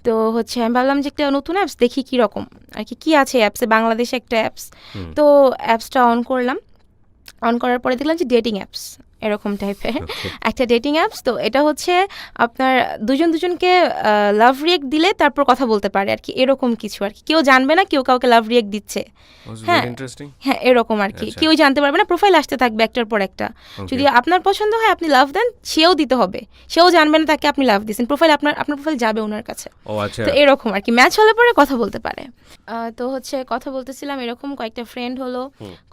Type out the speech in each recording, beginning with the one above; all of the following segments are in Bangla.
তো হচ্ছে আমি ভাবলাম যে একটা নতুন অ্যাপস দেখি কীরকম আর কি কী আছে অ্যাপসে, বাংলাদেশে একটা অ্যাপস। তো অ্যাপসটা অন করলাম, অন করার পরে দেখলাম যে ডেটিং অ্যাপস এরকম টাইপের একটা ডেটিং অ্যাপস। তো এটা হচ্ছে আপনার দুজনকে লাভ রিয়েক্ট দিলে তারপর কথা বলতে পারে আর কি, এরকম কিছু আর কি। কেউ জানবে না কেউ কাউকে লাভ রিয়েক্ট দিচ্ছে। হ্যাঁ হ্যাঁ, এরকম আর কি। কেউ জানতে পারবে না, প্রোফাইল আসতে থাকবে একটার পর একটা। যদি আপনার পছন্দ হয় আপনি লাভ দেন, সেও দিতে হবে, সেও জানবে না তাকে আপনি লাভ দিচ্ছেন। প্রোফাইল আপনার প্রোফাইল যাবে ওনার কাছে। তো এরকম আর কি, ম্যাচ হলে পরে কথা বলতে পারে। তো হচ্ছে কথা বলতেছিলাম, এরকম কয়েকটা ফ্রেন্ড হলো,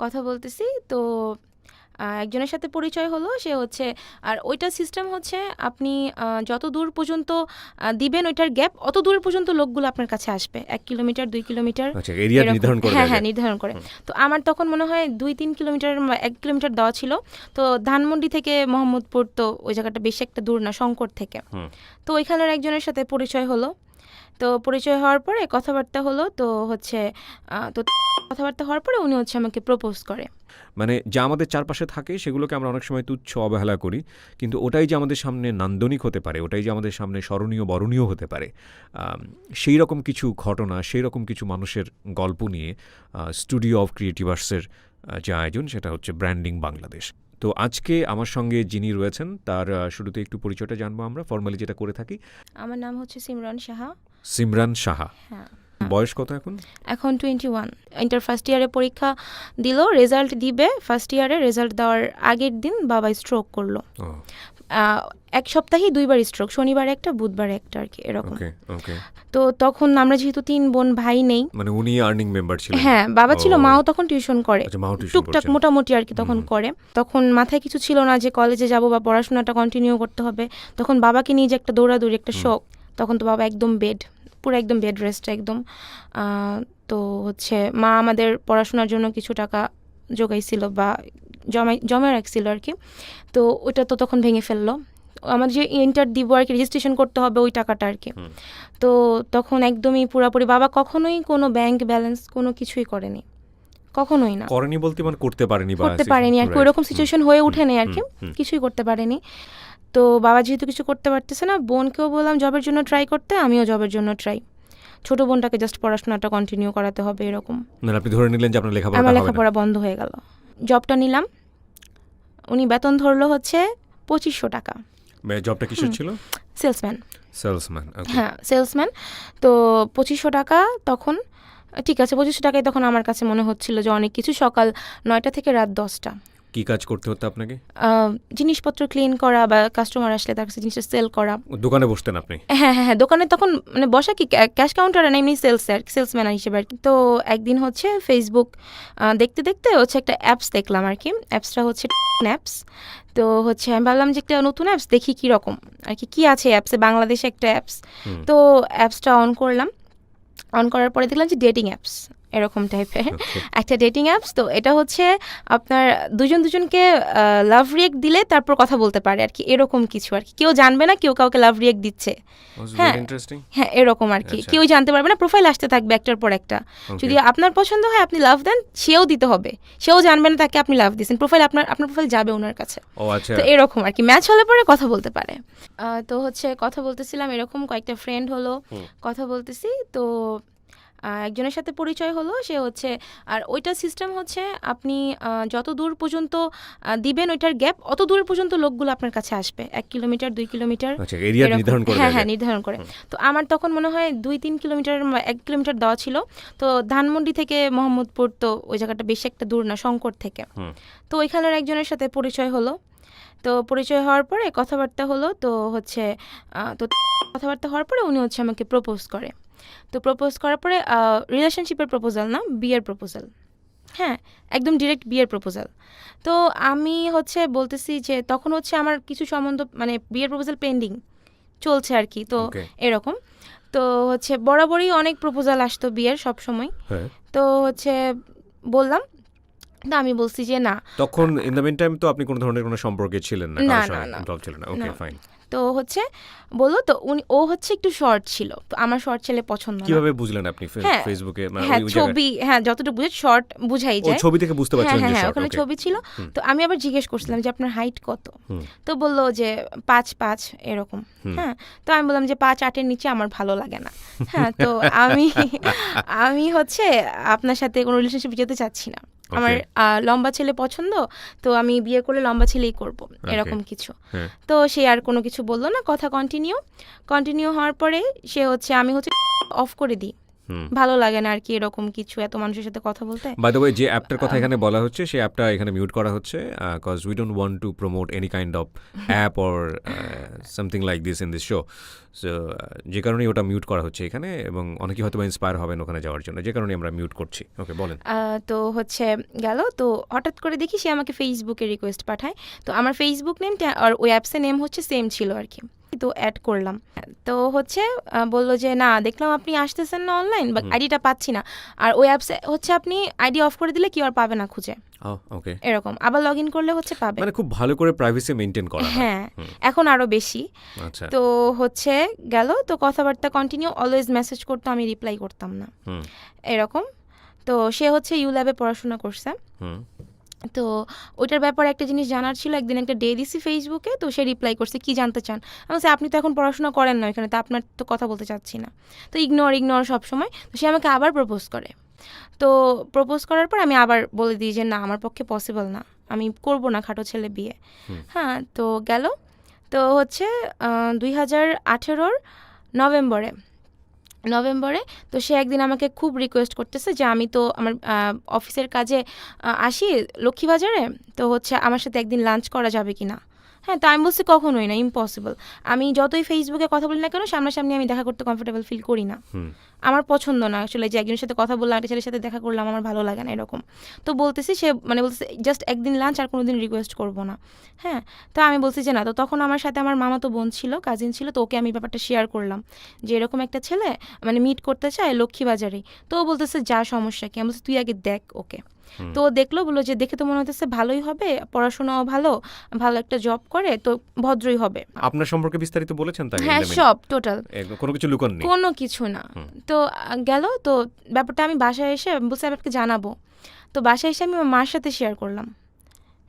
কথা বলতেছি। তো একজনের সাথে পরিচয় হলো, সে হচ্ছে, আর ওইটা সিস্টেম হচ্ছে আপনি যত দূর পর্যন্ত দিবেন ওইটার গ্যাপ, অত দূর পর্যন্ত লোকগুলো আপনার কাছে আসবে, 1 কিলোমিটার 2 কিলোমিটার। হ্যাঁ হ্যাঁ, নির্ধারণ করে। তো আমার তখন মনে হয় 2-3 কিলোমিটার, 1 কিলোমিটার দেওয়া ছিল। তো ধানমন্ডি থেকে মোহাম্মদপুর, তো ওই জায়গাটা বেশি একটা দূর না, শঙ্কর থেকে। তো ওইখানের একজনের সাথে পরিচয় হলো। তো পরিচয় হওয়ার পরে কথাবার্তা হলো। তো হচ্ছে তো কথাবার্তা হওয়ার পরে উনি হচ্ছে আমাকে প্রপোজ করে। মানে যা আমাদের চারপাশে থাকে সেগুলোকে আমরা অনেক সময় তুচ্ছ অবহেলা করি, কিন্তু ওটাই যে আমাদের সামনে নান্দনিক হতে পারে, ওটাই যে আমাদের সামনে স্মরণীয় বরণীয় হতে পারে, সেই রকম কিছু ঘটনা, সেই রকম কিছু মানুষের গল্প নিয়ে স্টুডিও অফ ক্রিয়েটিভ আর্টসের যে আয়োজন, সেটা হচ্ছে ব্র্যান্ডিং বাংলাদেশ। তো আজকে আমার সঙ্গে যিনি রয়েছেন তার শুরুতে একটু পরিচয়টা জানবো আমরা, ফর্মালি যেটা করে থাকি। আমার নাম হচ্ছে সিমরান সাহা। সিমরান সাহা। হ্যাঁ। বয়স কত এখন? এখন 21। ইন্টার ফার্স্ট ইয়ারে পরীক্ষা দিল, রেজাল্ট দিবে। ফার্স্ট ইয়ারে রেজাল্ট দেওয়ার আগের দিন বাবা স্ট্রোক করলো। এক সপ্তাহে 2বার স্ট্রোক, শনিবার একটা বুধবার একটা আর কি, এরকম। তো তখন আমরা যেহেতু 3 বোন ভাই নেই, মানে উনি আর্নিং মেম্বার ছিলেন? হ্যাঁ, বাবা ছিল, মাও তখন টিউশন করে, টুকটাক মোটামুটি আর কি তখন করে। তখন মাথায় কিছু ছিল না যে কলেজে যাব বা পড়াশোনাটা কন্টিনিউ করতে হবে। তখন বাবাকে নিয়ে যে একটা দৌড়াদৌড়ি, একটা শখ। তখন তো বাবা একদম পুরো একদম বেড রেস্ট একদম। তো হচ্ছে মা আমাদের পড়াশোনার জন্য কিছু টাকা জোগাইছিল বা জমা রাখছিল আর কি। তো ওইটা তো তখন ভেঙে ফেললো। আমাদের যে ইন্টার দিব আর কি, রেজিস্ট্রেশন করতে হবে ওই টাকাটা আর কি। তো তখন একদমই পুরোপুরি বাবা কখনোই কোনো ব্যাংক ব্যালেন্স কোনো কিছুই করেনি, কখনোই না। করেনি বলতে মানে করতে পারেনি আর কি, ওইরকম সিচুয়েশন হয়ে ওঠেনি আর কি, কিছুই করতে পারেনি। তো বাবা যেহেতু কিছু করতে পারতেছে না, বোনকেও বললাম জবের জন্য ট্রাই করতে, আমিও জবের জন্য ট্রাই। ছোট বোনটাকে জাস্ট পড়াশোনাটা কন্টিনিউ করাতে হবে এরকম। আপনি ধরে নিলেন যে আপনার লেখাপড়া বন্ধ হয়ে গেল। জবটা নিলাম, উনি বেতন ধরলো হচ্ছে 2500 টাকা। জবটা কিসের ছিল? সেলসম্যান। হ্যাঁ, সেলসম্যান। তো 2500 টাকা তখন ঠিক আছে, 2500 টাকায় তখন আমার কাছে মনে হচ্ছিল যে অনেক কিছু। সকাল 9টা থেকে রাত 10টা। কি কাজ করতে হতো আপনাকে? জিনিসপত্র ক্লিন করা বা কাস্টমার আসলে তার কাছে জিনিসটা সেল করা। দোকানে বসতেন আপনি? হ্যাঁ হ্যাঁ হ্যাঁ, দোকানে তখন মানে বসা কি, ক্যাশ কাউন্টারে না, এমনি সেলসম্যান হিসেবে আর কি। তো একদিন হচ্ছে ফেসবুক দেখতে দেখতে হচ্ছে একটা অ্যাপস দেখলাম আর কি। অ্যাপসটা হচ্ছে অ্যাপস। তো হচ্ছে আমি ভাবলাম যে একটা নতুন অ্যাপস দেখি কীরকম আর কি কী আছে অ্যাপসে, বাংলাদেশে একটা অ্যাপস। তো অ্যাপসটা অন করলাম, অন করার পরে দেখলাম যে ডেটিং অ্যাপস এরকম টাইপের একটা ডেটিং অ্যাপস। তো এটা হচ্ছে আপনার দুজনকে লাভ রিয়েক্ট দিলে তারপর কথা বলতে পারে আর কি, এরকম কিছু আর কি। কেউ জানবে না কেউ কাউকে লাভ রিয়েক্ট দিচ্ছে। হ্যাঁ হ্যাঁ, এরকম আর কি। কেউ জানতে পারবে না, প্রোফাইল আসতে থাকবে একটার পর একটা। যদি আপনার পছন্দ হয় আপনি লাভ দেন, সেও দিতে হবে, সেও জানবে না তাকে আপনি লাভ দিচ্ছেন। প্রোফাইল আপনার প্রোফাইল যাবে ওনার কাছে। তো এরকম আর কি, ম্যাচ হলে পরে কথা বলতে পারে। তো হচ্ছে কথা বলতেছিলাম, এরকম কয়েকটা ফ্রেন্ড হলো, কথা বলতেছি। তো একজনের সাথে পরিচয় হলো, সে হচ্ছে, আর ওইটা সিস্টেম হচ্ছে আপনি যত দূর পর্যন্ত দিবেন ওইটার গ্যাপ, অত দূর পর্যন্ত লোকগুলো আপনার কাছে আসবে, 1 কিলোমিটার 2 কিলোমিটার। হ্যাঁ হ্যাঁ, নির্ধারণ করে। তো আমার তখন মনে হয় 2-3 কিলোমিটার, 1 কিলোমিটার দেওয়া ছিল। তো ধানমন্ডি থেকে মোহাম্মদপুর, তো ওই জায়গাটা বেশি একটা দূর না, শঙ্কর থেকে। তো ওইখানের একজনের সাথে পরিচয় হলো। তো পরিচয় হওয়ার পরে কথাবার্তা হলো। তো হচ্ছে তো কথাবার্তা হওয়ার পরে উনি হচ্ছে আমাকে প্রপোজ করে। তো প্রপোজ করার পরে রিলেশনশিপের প্রপোজাল না, বিয়ের প্রপোজাল। হ্যাঁ, একদম ডিরেক্ট বিয়ের প্রপোজাল। তো আমি হচ্ছে বলতেছি যে তখন হচ্ছে আমার কিছু সম্বন্ধ, মানে বিয়ের প্রপোজাল পেন্ডিং চলছে আর কি। তো এরকম। তো হচ্ছে বরাবরই অনেক প্রপোজাল আসতো বিয়ের সব সময়। তো হচ্ছে বললাম, না আমি বলছি যে না। তখন ইন দ্য মিন টাইম তো আপনি কোনো ধরনের কোনো সম্পর্কে ছিলেন না? না। ওকে, ফাইন। তো হচ্ছে বললো তো ও হচ্ছে একটু শর্ট ছিল, তো আমার শর্ট ছেলে পছন্দ না। কিভাবে বুঝলেন আপনি হ্যাঁ, ফেসবুকে হ্যাঁ ছবি, হ্যাঁ যতটুকু বুঝে শর্ট বুঝাই যায়, ছবি থেকে বুঝতে হ্যাঁ পারছিলেন হ্যাঁ যে হ্যাঁ শর্ট? ওখানে ছবি ছিল। তো আমি আবার জিজ্ঞেস করছিলাম যে আপনার হাইট কত, হুম। তো বললো যে 5'5" এরকম। হ্যাঁ, তো আমি বললাম যে 5'8" নিচে আমার ভালো লাগে না। হ্যাঁ, তো আমি হচ্ছে আপনার সাথে কোনো রিলেশনশিপ যেতে চাচ্ছি না, আমার লম্বা ছেলে পছন্দ, তো আমি বিয়ে করলে লম্বা ছেলেই করব, এরকম কিছু। তো সে আর কোনো কিছু বললো না, কথা কন্টিনিউ হওয়ার পরে সে হচ্ছে আমি হচ্ছে অফ করে দিই, ভালো লাগে না আর কি এরকম কিছু এত মানুষের সাথে কথা বলতে। বাই দ্য ওয়ে, যে অ্যাপটার কথা এখানে বলা হচ্ছে সেই অ্যাপটা এখানে মিউট করা হচ্ছে, cause we don't want to promote any kind of app or something like this in this show. So যে কারণে ওটা মিউট করা হচ্ছে এখানে, এবং অনেকেই হয়তো ইন্সপায়ার হবেন ওখানে যাওয়ার জন্য, যে কারণে আমরা মিউট করছি। ওকে, বলেন। তো হচ্ছে গেল, তো হঠাৎ করে দেখি সে আমাকে ফেসবুকে রিকোয়েস্ট পাঠায়, তো আমার ফেসবুক নেমটা আর ওই অ্যাপসের নেম হচ্ছে সেম ছিল আর কি, তো অ্যাড করলাম। তো হচ্ছে বললো যে না, দেখলাম আপনি আসতেছেন না অনলাইন, বা আইডিটা পাচ্ছি না, আর ওই অ্যাপসে হচ্ছে আপনি আইডি অফ করে দিলে কি আর পাবে না খুঁজে, ওকে, এরকম আবার লগ ইন করলে হচ্ছে পাবে, মানে খুব ভালো করে প্রাইভেসি মেইনটেইন করা হয়। হ্যাঁ, এখন আরো বেশি। আচ্ছা, তো হচ্ছে গেল, তো কথাবার্তা কন্টিনিউ, অলওয়েজ মেসেজ করতো, আমি রিপ্লাই করতাম না, এরকম। তো সে হচ্ছে ইউল্যাবে পড়াশোনা করছে, তো ওইটার ব্যাপারে একটা জিনিস জানার ছিল। একদিন একটা ডে দিছি ফেসবুকে, তো সে রিপ্লাই করছে কি জানতে চান। আমি বলছি আপনি তো এখন পড়াশোনা করেন না এখানে, তো আপনার তো কথা বলতে চাচ্ছি না। তো ইগনোর সবসময়। তো সে আমাকে আবার প্রপোজ করে, তো প্রপোজ করার পর আমি আবার বলে দিই যে না, আমার পক্ষে পসিবল না, আমি করব না খাটো ছেলে বিয়ে। হ্যাঁ, তো গেল, তো হচ্ছে 2018 নভেম্বরে তো সে একদিন আমাকে খুব রিকোয়েস্ট করতেছে যে আমি তো আমার অফিসের কাজে আসি লক্ষ্মীবাজারে, তো হচ্ছে আমার সাথে একদিন লাঞ্চ করা যাবে কি না। হ্যাঁ, তো আমি বলছি কখনোই না, ইম্পসিবল। আমি যতই ফেসবুকে কথা বলি না কেন, সামনাসামনি আমি দেখা করতে কমফোর্টেবল ফিল করি না, আমার পছন্দ না আসলে যে একজনের সাথে কথা বললাম, একটা ছেলের সাথে দেখা করলাম, আমার ভালো লাগে না এরকম। তো বলতেছি, সে মানে বলতেছে জাস্ট একদিন লাঞ্চ, আর কোনো দিন রিকোয়েস্ট করবো না। হ্যাঁ, তো আমি বলছি যে না। তো তখন আমার সাথে আমার মামাতো বোন ছিল, কাজিন ছিল, তো ওকে আমি ব্যাপারটা শেয়ার করলাম যে এরকম একটা ছেলে মানে মিট করতে চায় লক্ষ্মীবাজারে। তো ও বলতেছে যা, সমস্যা কি। আমি বলছি তুই আগে দেখ ওকে। তো দেখলো, বললো যে দেখে তো মনে হতেছে ভালোই হবে, পড়াশোনাও ভালো একটা জব করে, তো ভদ্রই হবে। আপনার সম্পর্কে বিস্তারিত বলেছেন তাই? হ্যাঁ, সব টোটাল, কোনো কিছু লুকাননি? কোনো কিছু না। তো গেল, তো ব্যাপারটা আমি বাসায় এসে বলছি আপনাকে জানাবো। তো বাসায় এসে আমি আমার মার সাথে শেয়ার করলাম।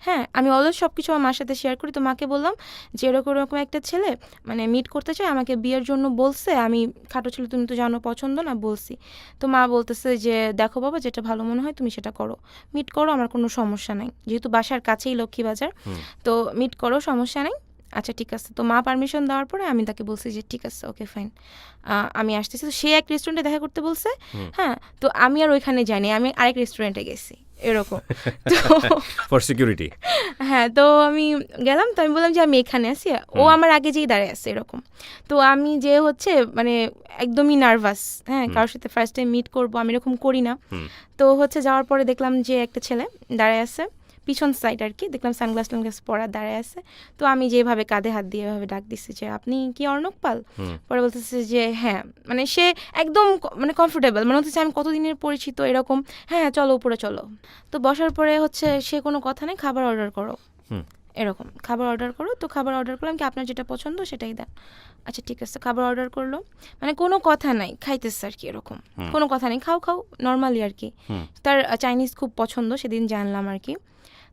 হ্যাঁ, আমি অলওয়েজ সব কিছু আমার মার সাথে শেয়ার করি। তো মাকে বললাম যে এরকম একটা ছেলে মানে মিট করতে চায়, আমাকে বিয়ের জন্য বলছে, আমি খাটো ছেলে তুমি তো জানো পছন্দ না, বলছি। তো মা বলতেছে যে দেখো বাবা, যেটা ভালো মনে হয় তুমি সেটা করো, মিট করো, আমার কোনো সমস্যা নাই, যেহেতু বাসার কাছেই লক্ষ্মীবাজার, তো মিট করো, সমস্যা নেই। আচ্ছা ঠিক আছে। তো মা পারমিশন দেওয়ার পরে আমি তাকে বলছি যে ঠিক আছে, ওকে ফাইন, আমি আসতেছি। তো সে এক রেস্টুরেন্টে দেখা করতে বলছে। হ্যাঁ, তো আমি আর ওইখানে যাইনি, আমি আরেক রেস্টুরেন্টে গেছি এরকম। তো ফর সিকিউরিটি। হ্যাঁ, তো আমি গেলাম, তো আমি বললাম যে আমি এখানে আছি, ও আমার আগে যেই দাঁড়ায় আছে এরকম। তো আমি যে হচ্ছে মানে একদমই নার্ভাস, হ্যাঁ, কারোর সাথে ফার্স্ট টাইম মিট করবো, আমি এরকম করি না। তো হচ্ছে যাওয়ার পরে দেখলাম যে একটা ছেলে দাঁড়ায় আছে পিছন সাইড আর কি, দেখলাম সানগ্লাস পরা দাঁড়ায় আছে। তো আমি যেভাবে কাঁধে হাত দিয়ে এভাবে ডাক দিচ্ছি যে আপনি কি অর্ণব পাল? পরে বলতেছে যে হ্যাঁ, মানে সে একদম মানে কমফোর্টেবল, মানে হচ্ছে আমি কতদিনের পরিচিত এরকম। হ্যাঁ চলো উপরে চলো। তো বসার পরে হচ্ছে সে কোনো কথা নেই, খাবার অর্ডার করো, এরকম খাবার অর্ডার করো। তো খাবার অর্ডার করলাম, কি আপনার যেটা পছন্দ সেটাই দেন। আচ্ছা ঠিক আছে, খাবার অর্ডার করলো, মানে কোনো কথা নাই, খাইতেছে আর কি এরকম, কোনো কথা নেই, খাও নর্মালি আর কি। তার চাইনিজ খুব পছন্দ, সেদিন জানলাম আর কি।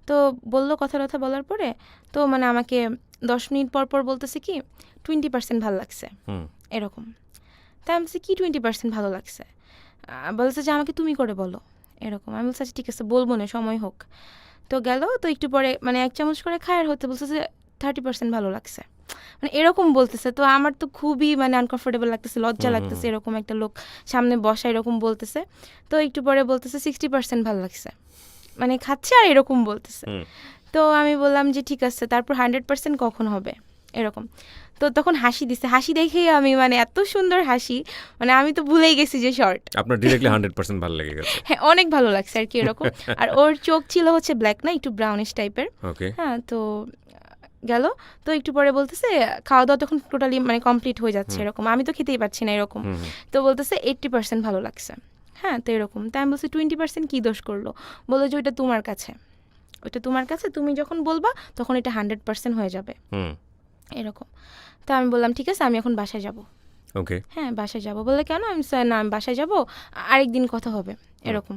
তো বললো কথা বলার পরে, তো মানে আমাকে 10 মিনিট পর বলতেছে কি 20% ভালো লাগছে এরকম। তাই আমি বলছি কি 20% ভালো লাগছে? বলছে যে আমাকে তুমি করে বলো এরকম। আমি বলছি আচ্ছা ঠিক আছে, বলবো না, সময় হোক। তো গেল, তো একটু পরে মানে 1 চামচ করে খায় আর হতে বলছে যে 30% ভালো লাগছে, মানে এরকম বলতেছে। তো আমার তো খুবই মানে আনকমফোর্টেবল লাগতেছে, লজ্জা লাগতেছে, এরকম একটা লোক সামনে বসা এরকম বলতেছে। তো একটু পরে বলতেছে 60% ভালো লাগছে, মানে খাচ্ছে আর এরকম বলতেছে। তো আমি বললাম যে ঠিক আছে, তারপর 100% কখন হবে এরকম। তো তখন হাসি দিছে, হাসি দেখে আমি মানে এত সুন্দর হাসি, মানে আমি তো ভুলেই গেছি যে শর্ট। আপনার ডিরেক্টলি 100% ভালো লেগে গেছে? হ্যাঁ, অনেক ভালো লাগছে আর কি এরকম। আর ওর চোখ ছিল হচ্ছে ব্ল্যাক না, একটু ব্রাউনিশ টাইপের। হ্যাঁ, তো গেল, তো একটু পরে বলতেছে খাওয়া দাওয়া তখন টোটালি মানে কমপ্লিট হয়ে যাচ্ছে এরকম, আমি তো খেতেই পারছি না এরকম। তো বলতেছে 80% ভালো লাগছে। হ্যাঁ, তো এরকম। তাই আমি বলছি 20% কী দোষ করলো? বললো যে ওইটা তোমার কাছে, তুমি যখন বলবা তখন এটা 100% হয়ে যাবে এরকম। তো আমি বললাম ঠিক আছে আমি এখন বাসায় যাব। ওকে। হ্যাঁ বাসায় যাব বললে কেন, আমি না আমি বাসায় যাব, আরেকদিন কথা হবে এরকম।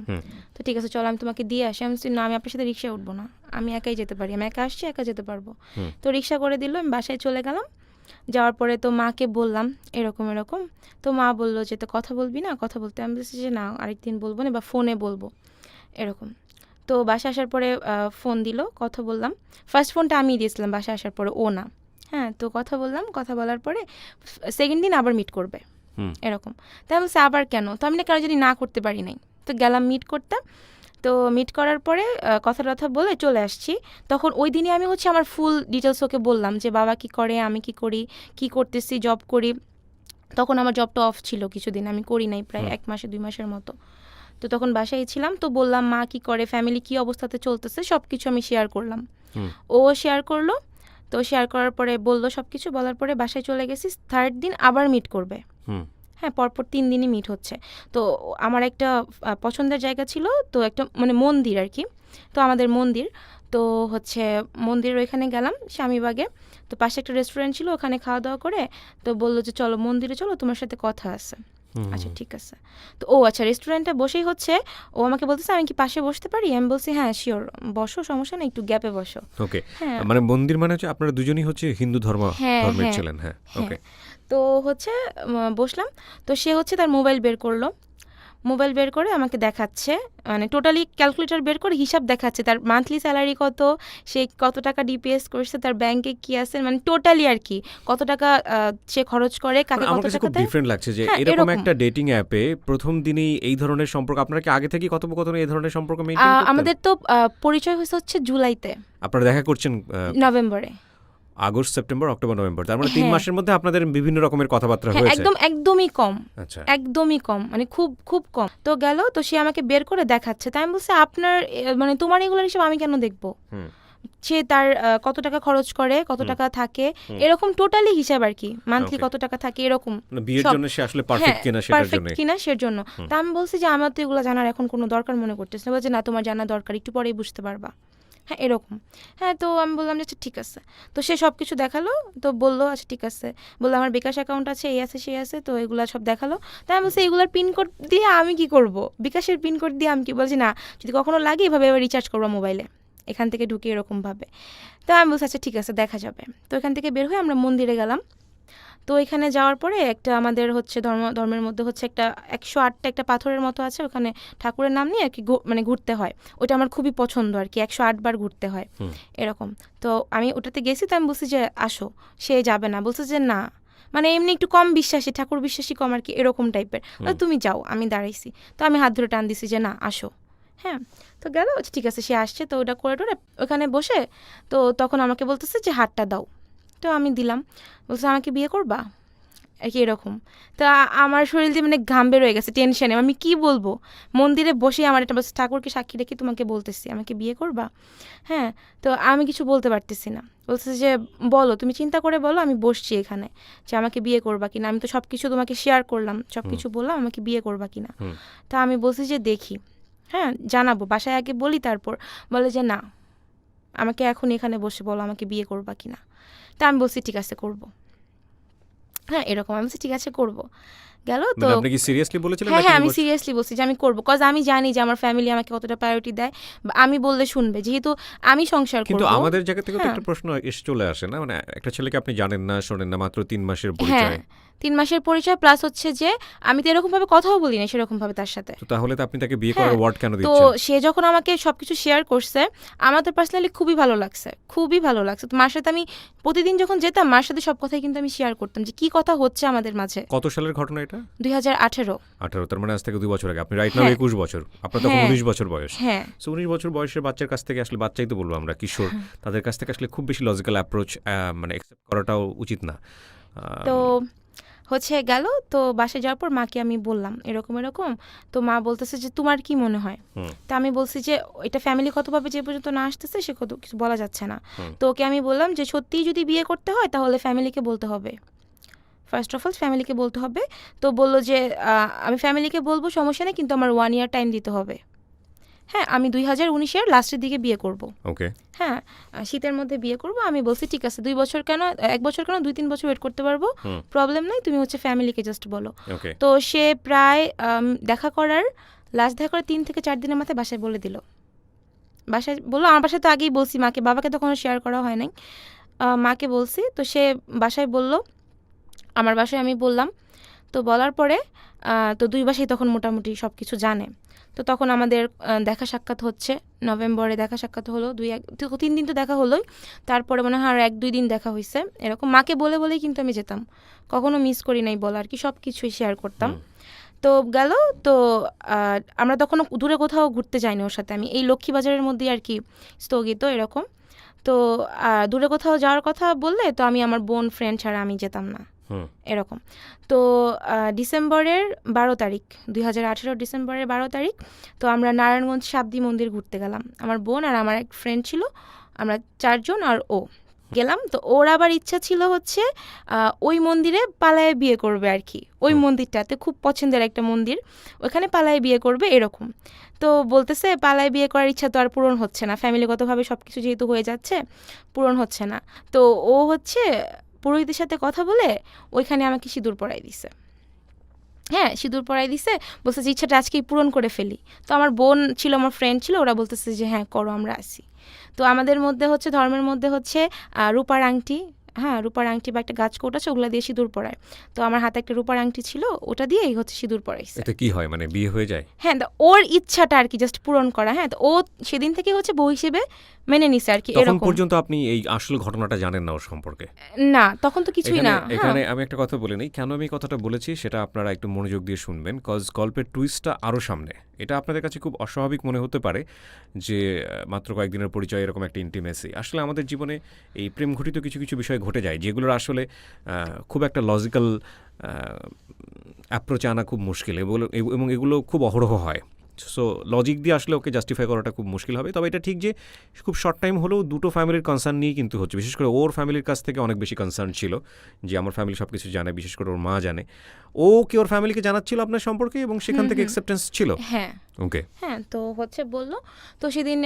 তো ঠিক আছে চলো আমি তোমাকে দিয়ে আসি। আমি না আমি আপনার সাথে রিক্সায় উঠবো না, আমি একাই যেতে পারি, আমি একা আসছি একা যেতে পারবো। তো রিক্সা করে দিল, আমি বাসায় চলে গেলাম। যাওয়ার পরে তো মাকে বললাম এরকম এরকম, তো মা বললো যে তো কথা বলবি না, কথা বলতে আমি বলছি যে না আরেকদিন বলবো না বা ফোনে বলবো এরকম। তো বাসায় আসার পরে ফোন দিল, কথা বললাম। ফার্স্ট ফোনটা আমি দিয়েছিলাম বাসায় আসার পরে, ও না। হ্যাঁ তো কথা বললাম, কথা বলার পরে সেকেন্ড দিন আবার মিট করবে এরকম। তাই আমি বলছি আবার কেন, তো আমি না কেন যদি না করতে পারি নাই, তো গেলাম মিট করতে। তো মিট করার পরে কথা টথা বলে চলে আসছি। তখন ওই দিনই আমি হচ্ছে আমার ফুল ডিটেলস ওকে বললাম যে বাবা কি করে, আমি কি করি, কি করতেছি, জব করি। তখন আমার জবটা অফ ছিল কিছুদিন, আমি করি নাই প্রায় 1 মাসে 2 মাসের মতো। তো তখন বাসায় ছিলাম, তো বললাম মা কি করে, ফ্যামিলি কি অবস্থাতে চলতেছে, সব কিছু আমি শেয়ার করলাম। ও শেয়ার করলো। তো শেয়ার করার পরে বললো সব কিছু বলার পরে বাসায় চলে গেছি। থার্ড দিন আবার মিট করবে। হ্যাঁ পরপর 3 দিনই মিট হচ্ছে। তো আমার একটা পছন্দের জায়গা ছিল, তো একটা মানে মন্দির আর কি। তো আমাদের মন্দির, তো হচ্ছে মন্দিরের ওইখানে গেলাম স্বামীবাগে। তো পাশে একটা রেস্টুরেন্ট ছিল, ওখানে খাওয়া দাওয়া করে তো বললো যে চলো মন্দিরে চলো, তোমার সাথে কথা আছে। আচ্ছা ঠিক আছে। তো ও আচ্ছা রেস্টুরেন্টে বসেই হচ্ছে ও আমাকে বলতেছে আমি কি পাশে বসতে পারি, আমি বলছি হ্যাঁ শিওর বসো, সমস্যা নেই, একটু গ্যাপে বসো। ওকে। হ্যাঁ মানে মন্দির মানে হচ্ছে আপনারা দুজনেই হচ্ছে হিন্দু ধর্মের ছিলেন। হ্যাঁ ওকে। তো হচ্ছে বসলাম। তো সে হচ্ছে তার মোবাইল বের করলো, মোবাইল বের করে আমাকে দেখাচ্ছে, মানে টোটালি ক্যালকুলেটর বের করে হিসাব দেখাচ্ছে তার মান্থলি স্যালারি কত, সে কত টাকা ডিপিএস করছে, তার ব্যাংকে কি আছে, মানে টোটালি আর কি কত টাকা সে খরচ করে, কাকে কত টাকা খুব দেয়। ডিফারেন্ট লাগছে যে হ্যাঁ, এরকম এরকম। একটা ডেটিং অ্যাপে প্রথম দিনেই এই ধরনের সম্পর্ক। আপনারা কি আগে থেকে কথোপকথনে এই ধরনের সম্পর্ক মেইনটেইন করতেন? আমাদের তো পরিচয় হচ্ছে জুলাইতে, আপনারা দেখা করছেন নভেম্বরে। আগস্ট, সেপ্টেম্বর, অক্টোবর, নভেম্বর, তার মানে 3 হ্যাঁ। মাসের মধ্যে আপনাদের বিভিন্ন রকমের কথাবার্তা হ্যাঁ হয়েছে। একদমই কম, আচ্ছা। একদমই কম, মানে খুব খুব কম। তো গেল, তো সে আমাকে বের করে দেখাচ্ছে, তাই আমি বলছি আপনার মানে তোমার এগুলোর হিসাব আমি কেন দেখবো। সে তার কত টাকা খরচ করে, কত টাকা থাকে, এরকম টোটালি হিসাব আর কি, মান্থলি কত টাকা থাকে এরকম। বিয়ের জন্য সে আসলে পারফেক্ট কিনা সেটার জন্য। পারফেক্ট কিনা সের জন্য। তা আমি বলছি যে আমার তো এগুলো জানার এখন কোনো দরকার মনে করতেছে না। বলছে না তোমার জানা দরকার, একটু পরেই বুঝতে পারবা। হ্যাঁ এরকম। হ্যাঁ তো আমি বললাম যে আচ্ছা ঠিক আছে। তো সে সব কিছু দেখালো, তো বললো আচ্ছা ঠিক আছে, বললো আমার বিকাশ অ্যাকাউন্ট আছে, এই আছে সেই আছে, তো এগুলো সব দেখালো। তাই আমি বলছি এগুলোর পিনকোড দিয়ে আমি কি করব, বিকাশের পিনকোড দিয়ে আমি কি, বলছি না যদি কখনো লাগে এভাবে এবার রিচার্জ করবো মোবাইলে, এখান থেকে ঢুকে এরকমভাবে। তো আমি বলছি আচ্ছা ঠিক আছে দেখা যাবে। তো এখান থেকে বের হয়ে আমরা মন্দিরে গেলাম। তো এখানে যাওয়ার পরে একটা আমাদের হচ্ছে ধর্মের মধ্যে হচ্ছে একটা 108টা একটা পাথরের মতো আছে, ওখানে ঠাকুরের নাম নিয়ে আর কি মানে ঘুরতে হয়। ওটা আমার খুবই পছন্দ আর কি, 108 বার ঘুরতে হয় এরকম। তো আমি ওটাতে গেছি, তো আমি বলছি যে আসো, সে যাবে না, বলছে যে না মানে এমনি একটু কম বিশ্বাসী, ঠাকুর বিশ্বাসী কম আর কি এরকম টাইপের। তুমি যাও, আমি দাঁড়াইছি। তো আমি হাত ধরে টান দিছি যে না আসো। হ্যাঁ তো গেল, ঠিক আছে সে আসছে। তো ওটা করে টোরে ওখানে বসে, তো তখন আমাকে বলতেছে যে হাতটা দাও। তো আমি দিলাম, বলছে আমাকে বিয়ে করবা আর কি এরকম। তো আমার শরীর দিয়ে মানে ঘাম বের হয়ে গেছে টেনশনে, আমি কি বলবো। মন্দিরে বসে আমার এটা বলছে ঠাকুরকে সাক্ষী রেখে তোমাকে বলতেছি আমাকে বিয়ে করবা। হ্যাঁ তো আমি কিছু বলতে পারতেছি না। বলছে যে বলো, তুমি চিন্তা করে বলো, আমি বসছি এখানে, যে আমাকে বিয়ে করবা কিনা। আমি তো সব কিছু তোমাকে শেয়ার করলাম, সব কিছু বললাম, আমাকে বিয়ে করবা কিনা। তা আমি বলছি যে দেখি, হ্যাঁ জানাবো, বাসায় আগে বলি তারপর। বলে যে না আমাকে এখন এখানে বসে বলো আমাকে বিয়ে করবা কিনা। তা আমি বলছি ঠিক আছে করবো। হ্যাঁ এরকম আমি বলছি ঠিক আছে করবো। গেল তো আপনি কি সিরিয়াসলি বলেছিলেন? হ্যাঁ আমি সিরিয়াসলি বলছি যে আমি করবো, কজ আমি জানি যে আমার ফ্যামিলি আমাকে কতটা প্রায়োরিটি দেয়, আমি বললে শুনবে, যেহেতু আমি সংসার করবো। কিন্তু আমাদের জায়গা থেকে তো একটা প্রশ্ন এসে চলে আসে না, মানে একটা ছেলেকে আপনি জানেন না, শোনেন না, মাত্র 3 মাসের পরিচয়। 3 মাসের পরিচয়, প্লাস হচ্ছে যে আমি তো এরকম ভাবে কথাও বলি না সেরকম ভাবে তার সাথে। তো তাহলে তো আপনি তাকে বিয়ে করার ওয়ার্ড কেন তো দিচ্ছেন? সে যখন আমাকে সবকিছু শেয়ার করছে, আমার তো পার্সোনালি খুবই ভালো লাগছে, খুবই ভালো লাগছে। তো মার সাথে আমি প্রতিদিন যখন যেতাম, মার সাথে সব কথাই কিন্তু আমি শেয়ার করতাম যে কি কথা হচ্ছে আমাদের মাঝে। কত সালের ঘটনা এটা? 2018। তার মানে আজ থেকে 2 বছর আগে। আপনি রাইট নাও 21 বছর, আপনার তখন 19 বছর বয়স। হ্যাঁ সো 19 বছর বয়সের বাচ্চার কাছ থেকে আসলে, বাচ্চাই তো বলবো আমরা, কিশোর, তাদের কাছ থেকে আসলে খুব বেশি লজিক্যাল অ্যাপ্রোচ মানে অ্যাকসেপ্ট করাটাও উচিত না। তো হচ্ছে গেল, তো বাসে যাওয়ার পর মাকে আমি বললাম এরকম এরকম। তো মা বলতেছে যে তোমার কি মনে হয়। তা আমি বলছি যে এটা ফ্যামিলিগতভাবে যে পর্যন্ত না আসতেছে সে কিছু বলা যাচ্ছে না। তো ওকে আমি বললাম যে সত্যিই যদি বিয়ে করতে হয় তাহলে ফ্যামিলিকে বলতে হবে, ফার্স্ট অফ অল ফ্যামিলিকে বলতে হবে। তো বললো যে আমি ফ্যামিলিকে বলবো সমস্যা নেই, কিন্তু আমার 1 year টাইম দিতে হবে। হ্যাঁ, আমি 2019-এর লাস্টের দিকে বিয়ে করব। ওকে। হ্যাঁ, শীতের মধ্যে বিয়ে করব। আমি বলছি ঠিক আছে 2 বছর কেন, 1 বছর কেন, 2-3 বছর ওয়েট করতে পারবো, হুম। প্রবলেম নাই, তুমি হচ্ছে ফ্যামিলিকে জাস্ট বলো। ওকে। তো সে প্রায় দেখা করার লাস্ট দেখা করার 3 থেকে 4 দিনের মাথায় বাসায় বলে দিল। বাসায় বললো, আমার বাসায় তো আগেই বলছি মাকে, বাবাকে তো কোনো শেয়ার করা হয় নাই, মাকে বলছি। তো সে বাসায় বলল, আমার বাসায় আমি বললাম। তো বলার পরে তো 2 বাসায় তখন মোটামুটি সব কিছু জানে। তো তখন আমাদের দেখা সাক্ষাৎ হচ্ছে, নভেম্বরে দেখা সাক্ষাৎ হলো, 2-3 দিন তো দেখা হলোই, তারপরে মনে হয় আর 1-2 দিন দেখা হয়েছে এরকম। মাকে বলে বলেই কিন্তু আমি যেতাম, কখনো মিস করি নাই বলা আর কি, সব কিছুই শেয়ার করতাম। তো গেল। তো আমরা তখন দূরে কোথাও ঘুরতে যাইনি ওর সাথে, আমি এই লক্ষ্মীবাজারের মধ্যে আর কি স্থগিত এরকম। তো দূরে কোথাও যাওয়ার কথা বললে তো আমি আমার বোন ফ্রেন্ড ছাড়া আমি যেতাম না এরকম। তো ডিসেম্বরের 12 তারিখ, 2018 ডিসেম্বরের 12 তারিখ, তো আমরা নারায়ণগঞ্জ সাবদি মন্দির ঘুরতে গেলাম, আমার বোন আর আমার এক ফ্রেন্ড ছিল, আমরা 4 জন আর ও গেলাম। তো ওর আবার ইচ্ছা ছিল হচ্ছে ওই মন্দিরে পালায়ে বিয়ে করবে আর কি, ওই মন্দিরটাতে খুব পছন্দের একটা মন্দির, ওখানে পালায়ে বিয়ে করবে এরকম। তো বলতেছে পালায়ে বিয়ে করার ইচ্ছা তো আর পূরণ হচ্ছে না, ফ্যামিলিগতভাবে সব কিছু যেহেতু হয়ে যাচ্ছে, পূরণ হচ্ছে না। তো ও হচ্ছে পুরোহিতের সাথে কথা বলে ওইখানে আমাকে সিঁদুর পরাই দিছে। হ্যাঁ, সিঁদুর পরাই দিছে, বলছে যে ইচ্ছাটা আজকেই পূরণ করে ফেলি। তো আমার বোন ছিল, আমার ফ্রেন্ড ছিল, ওরা বলতেছে যে হ্যাঁ করো, আমরা আসি। তো আমাদের মধ্যে হচ্ছে, ধর্মের মধ্যে হচ্ছে রূপার আংটি, হ্যাঁ রূপার আংটি বা একটা গাছকোট আছে, ওগুলা দিয়ে সিঁদুর পরায়। তো আমার হাতে একটা রূপার আংটি ছিল, ওটা দিয়েই হচ্ছে সিঁদুর পরাইছে। এটা কি হয়, মানে বিয়ে হয়ে যায়? হ্যাঁ, ওর ইচ্ছাটা আর কি জাস্ট পূরণ করা। হ্যাঁ, তো ও সেদিন থেকে হচ্ছে বউ হিসেবে মেনে নিছে আর কি তখন এরকম। পর্যন্ত আপনি এই আসল ঘটনাটা জানেন না ওর সম্পর্কে? না, তখন তো কিছুই না। এখানে আমি একটা কথা বলে নিই, কেন আমি কথাটা বলেছি সেটা আপনারা একটু মনোযোগ দিয়ে শুনবেন, কজ গল্পের টুইস্টটা আরও সামনে। এটা আপনাদের কাছে খুব অস্বাভাবিক মনে হতে পারে যে মাত্র কয়েকদিনের পরিচয়, এরকম একটা ইন্টিমেসি। আসলে আমাদের জীবনে এই প্রেম ঘটিত কিছু কিছু বিষয় ঘটে যায় যেগুলোর আসলে খুব একটা লজিক্যাল অ্যাপ্রোচে আনা খুব মুশকিল, এবং এগুলো খুব অহরহ হয়। সো লজিক দিয়ে আসলে ওকে জাস্টিফাই করাটা খুব মুশকিল হবে। তবে এটা ঠিক যে খুব শর্ট টাইম হলেও দুটো ফ্যামিলির কনসার্ন নিয়েই কিন্তু হচ্ছে, বিশেষ করে ওর ফ্যামিলির কাছ থেকে অনেক বেশি কনসার্ন ছিল যে আমার ফ্যামিলি সব কিছু জানে, বিশেষ করে ওর মা জানে। ও কি ওর ফ্যামিলিকে জানাচ্ছিল আপনার সম্পর্কে, এবং সেখান থেকে অ্যাকসেপ্টেন্স ছিল? হ্যাঁ। ওকে। হ্যাঁ, তো হচ্ছে বলল। তো সেদিন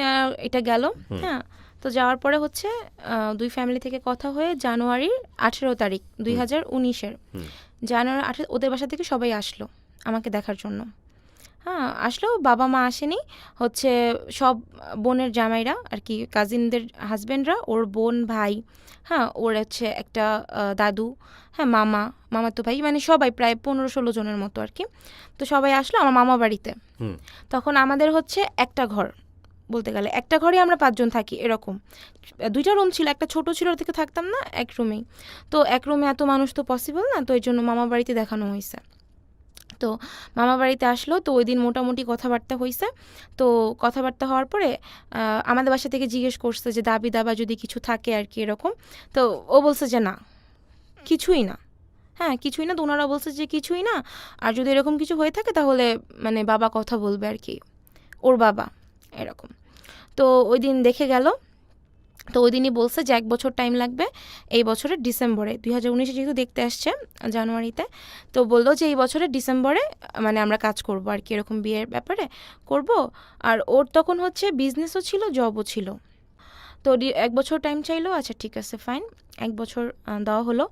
এটা গেল। হ্যাঁ, তো যাওয়ার পরে হচ্ছে 2 ফ্যামিলি থেকে কথা হয়ে জানুয়ারির 18 তারিখ 2019-এর জানুয়ারি 18 ওদের বাসা থেকে সবাই আসলো আমাকে দেখার জন্য। হ্যাঁ, আসলো, বাবা মা আসেনি, হচ্ছে সব বোনের জামাইরা আর কি, কাজিনদের হাজব্যান্ডরা, ওর বোন ভাই, হ্যাঁ ওর হচ্ছে একটা দাদু, হ্যাঁ মামাতো ভাই, মানে সবাই প্রায় 15-16 জনের মতো আর কি। তো সবাই আসলো আমার মামা বাড়িতে। তখন আমাদের হচ্ছে একটা ঘর, বলতে গেলে একটা ঘরে আমরা 5 জন থাকি এরকম। 2টা রুম ছিল, একটা ছোট ছিল, ওর থেকে থাকতাম না, এক রুমেই। তো এক রুমে এত মানুষ তো পসিবল না, তো এই জন্য মামা বাড়িতে দেখানো হয়েছে। তো মামা বাড়িতে আসলো, তো ওই দিন মোটামুটি কথাবার্তা হয়েছে। তো কথাবার্তা হওয়ার পরে আমাদের বাসা থেকে জিজ্ঞেস করছে যে দাবি দাবা যদি কিছু থাকে আর কি এরকম। তো ও বলছে যে না, কিছুই না। হ্যাঁ, কিছুই না। তো ওনারা বলছে যে কিছুই না, আর যদি এরকম কিছু হয়ে থাকে তাহলে মানে বাবা কথা বলবে আর কি, ওর বাবা এরকম। তো ওই দিন দেখে গেল। তো ওই দিনই বলছে যে 1 বছর টাইম লাগবে, এই বছরের ডিসেম্বরে, 2019-এ যেহেতু দেখতে আসছে জানুয়ারিতে, তো বললো যে এই বছরের ডিসেম্বরে মানে আমরা কাজ করব আর কি, এরকম বিয়ের ব্যাপারে করব। আর ওর তখন হচ্ছে বিজনেসও ছিল, জবও ছিল। তো 1 বছর টাইম চাইলো, আচ্ছা ঠিক আছে ফাইন, 1 বছর দেওয়া হলো,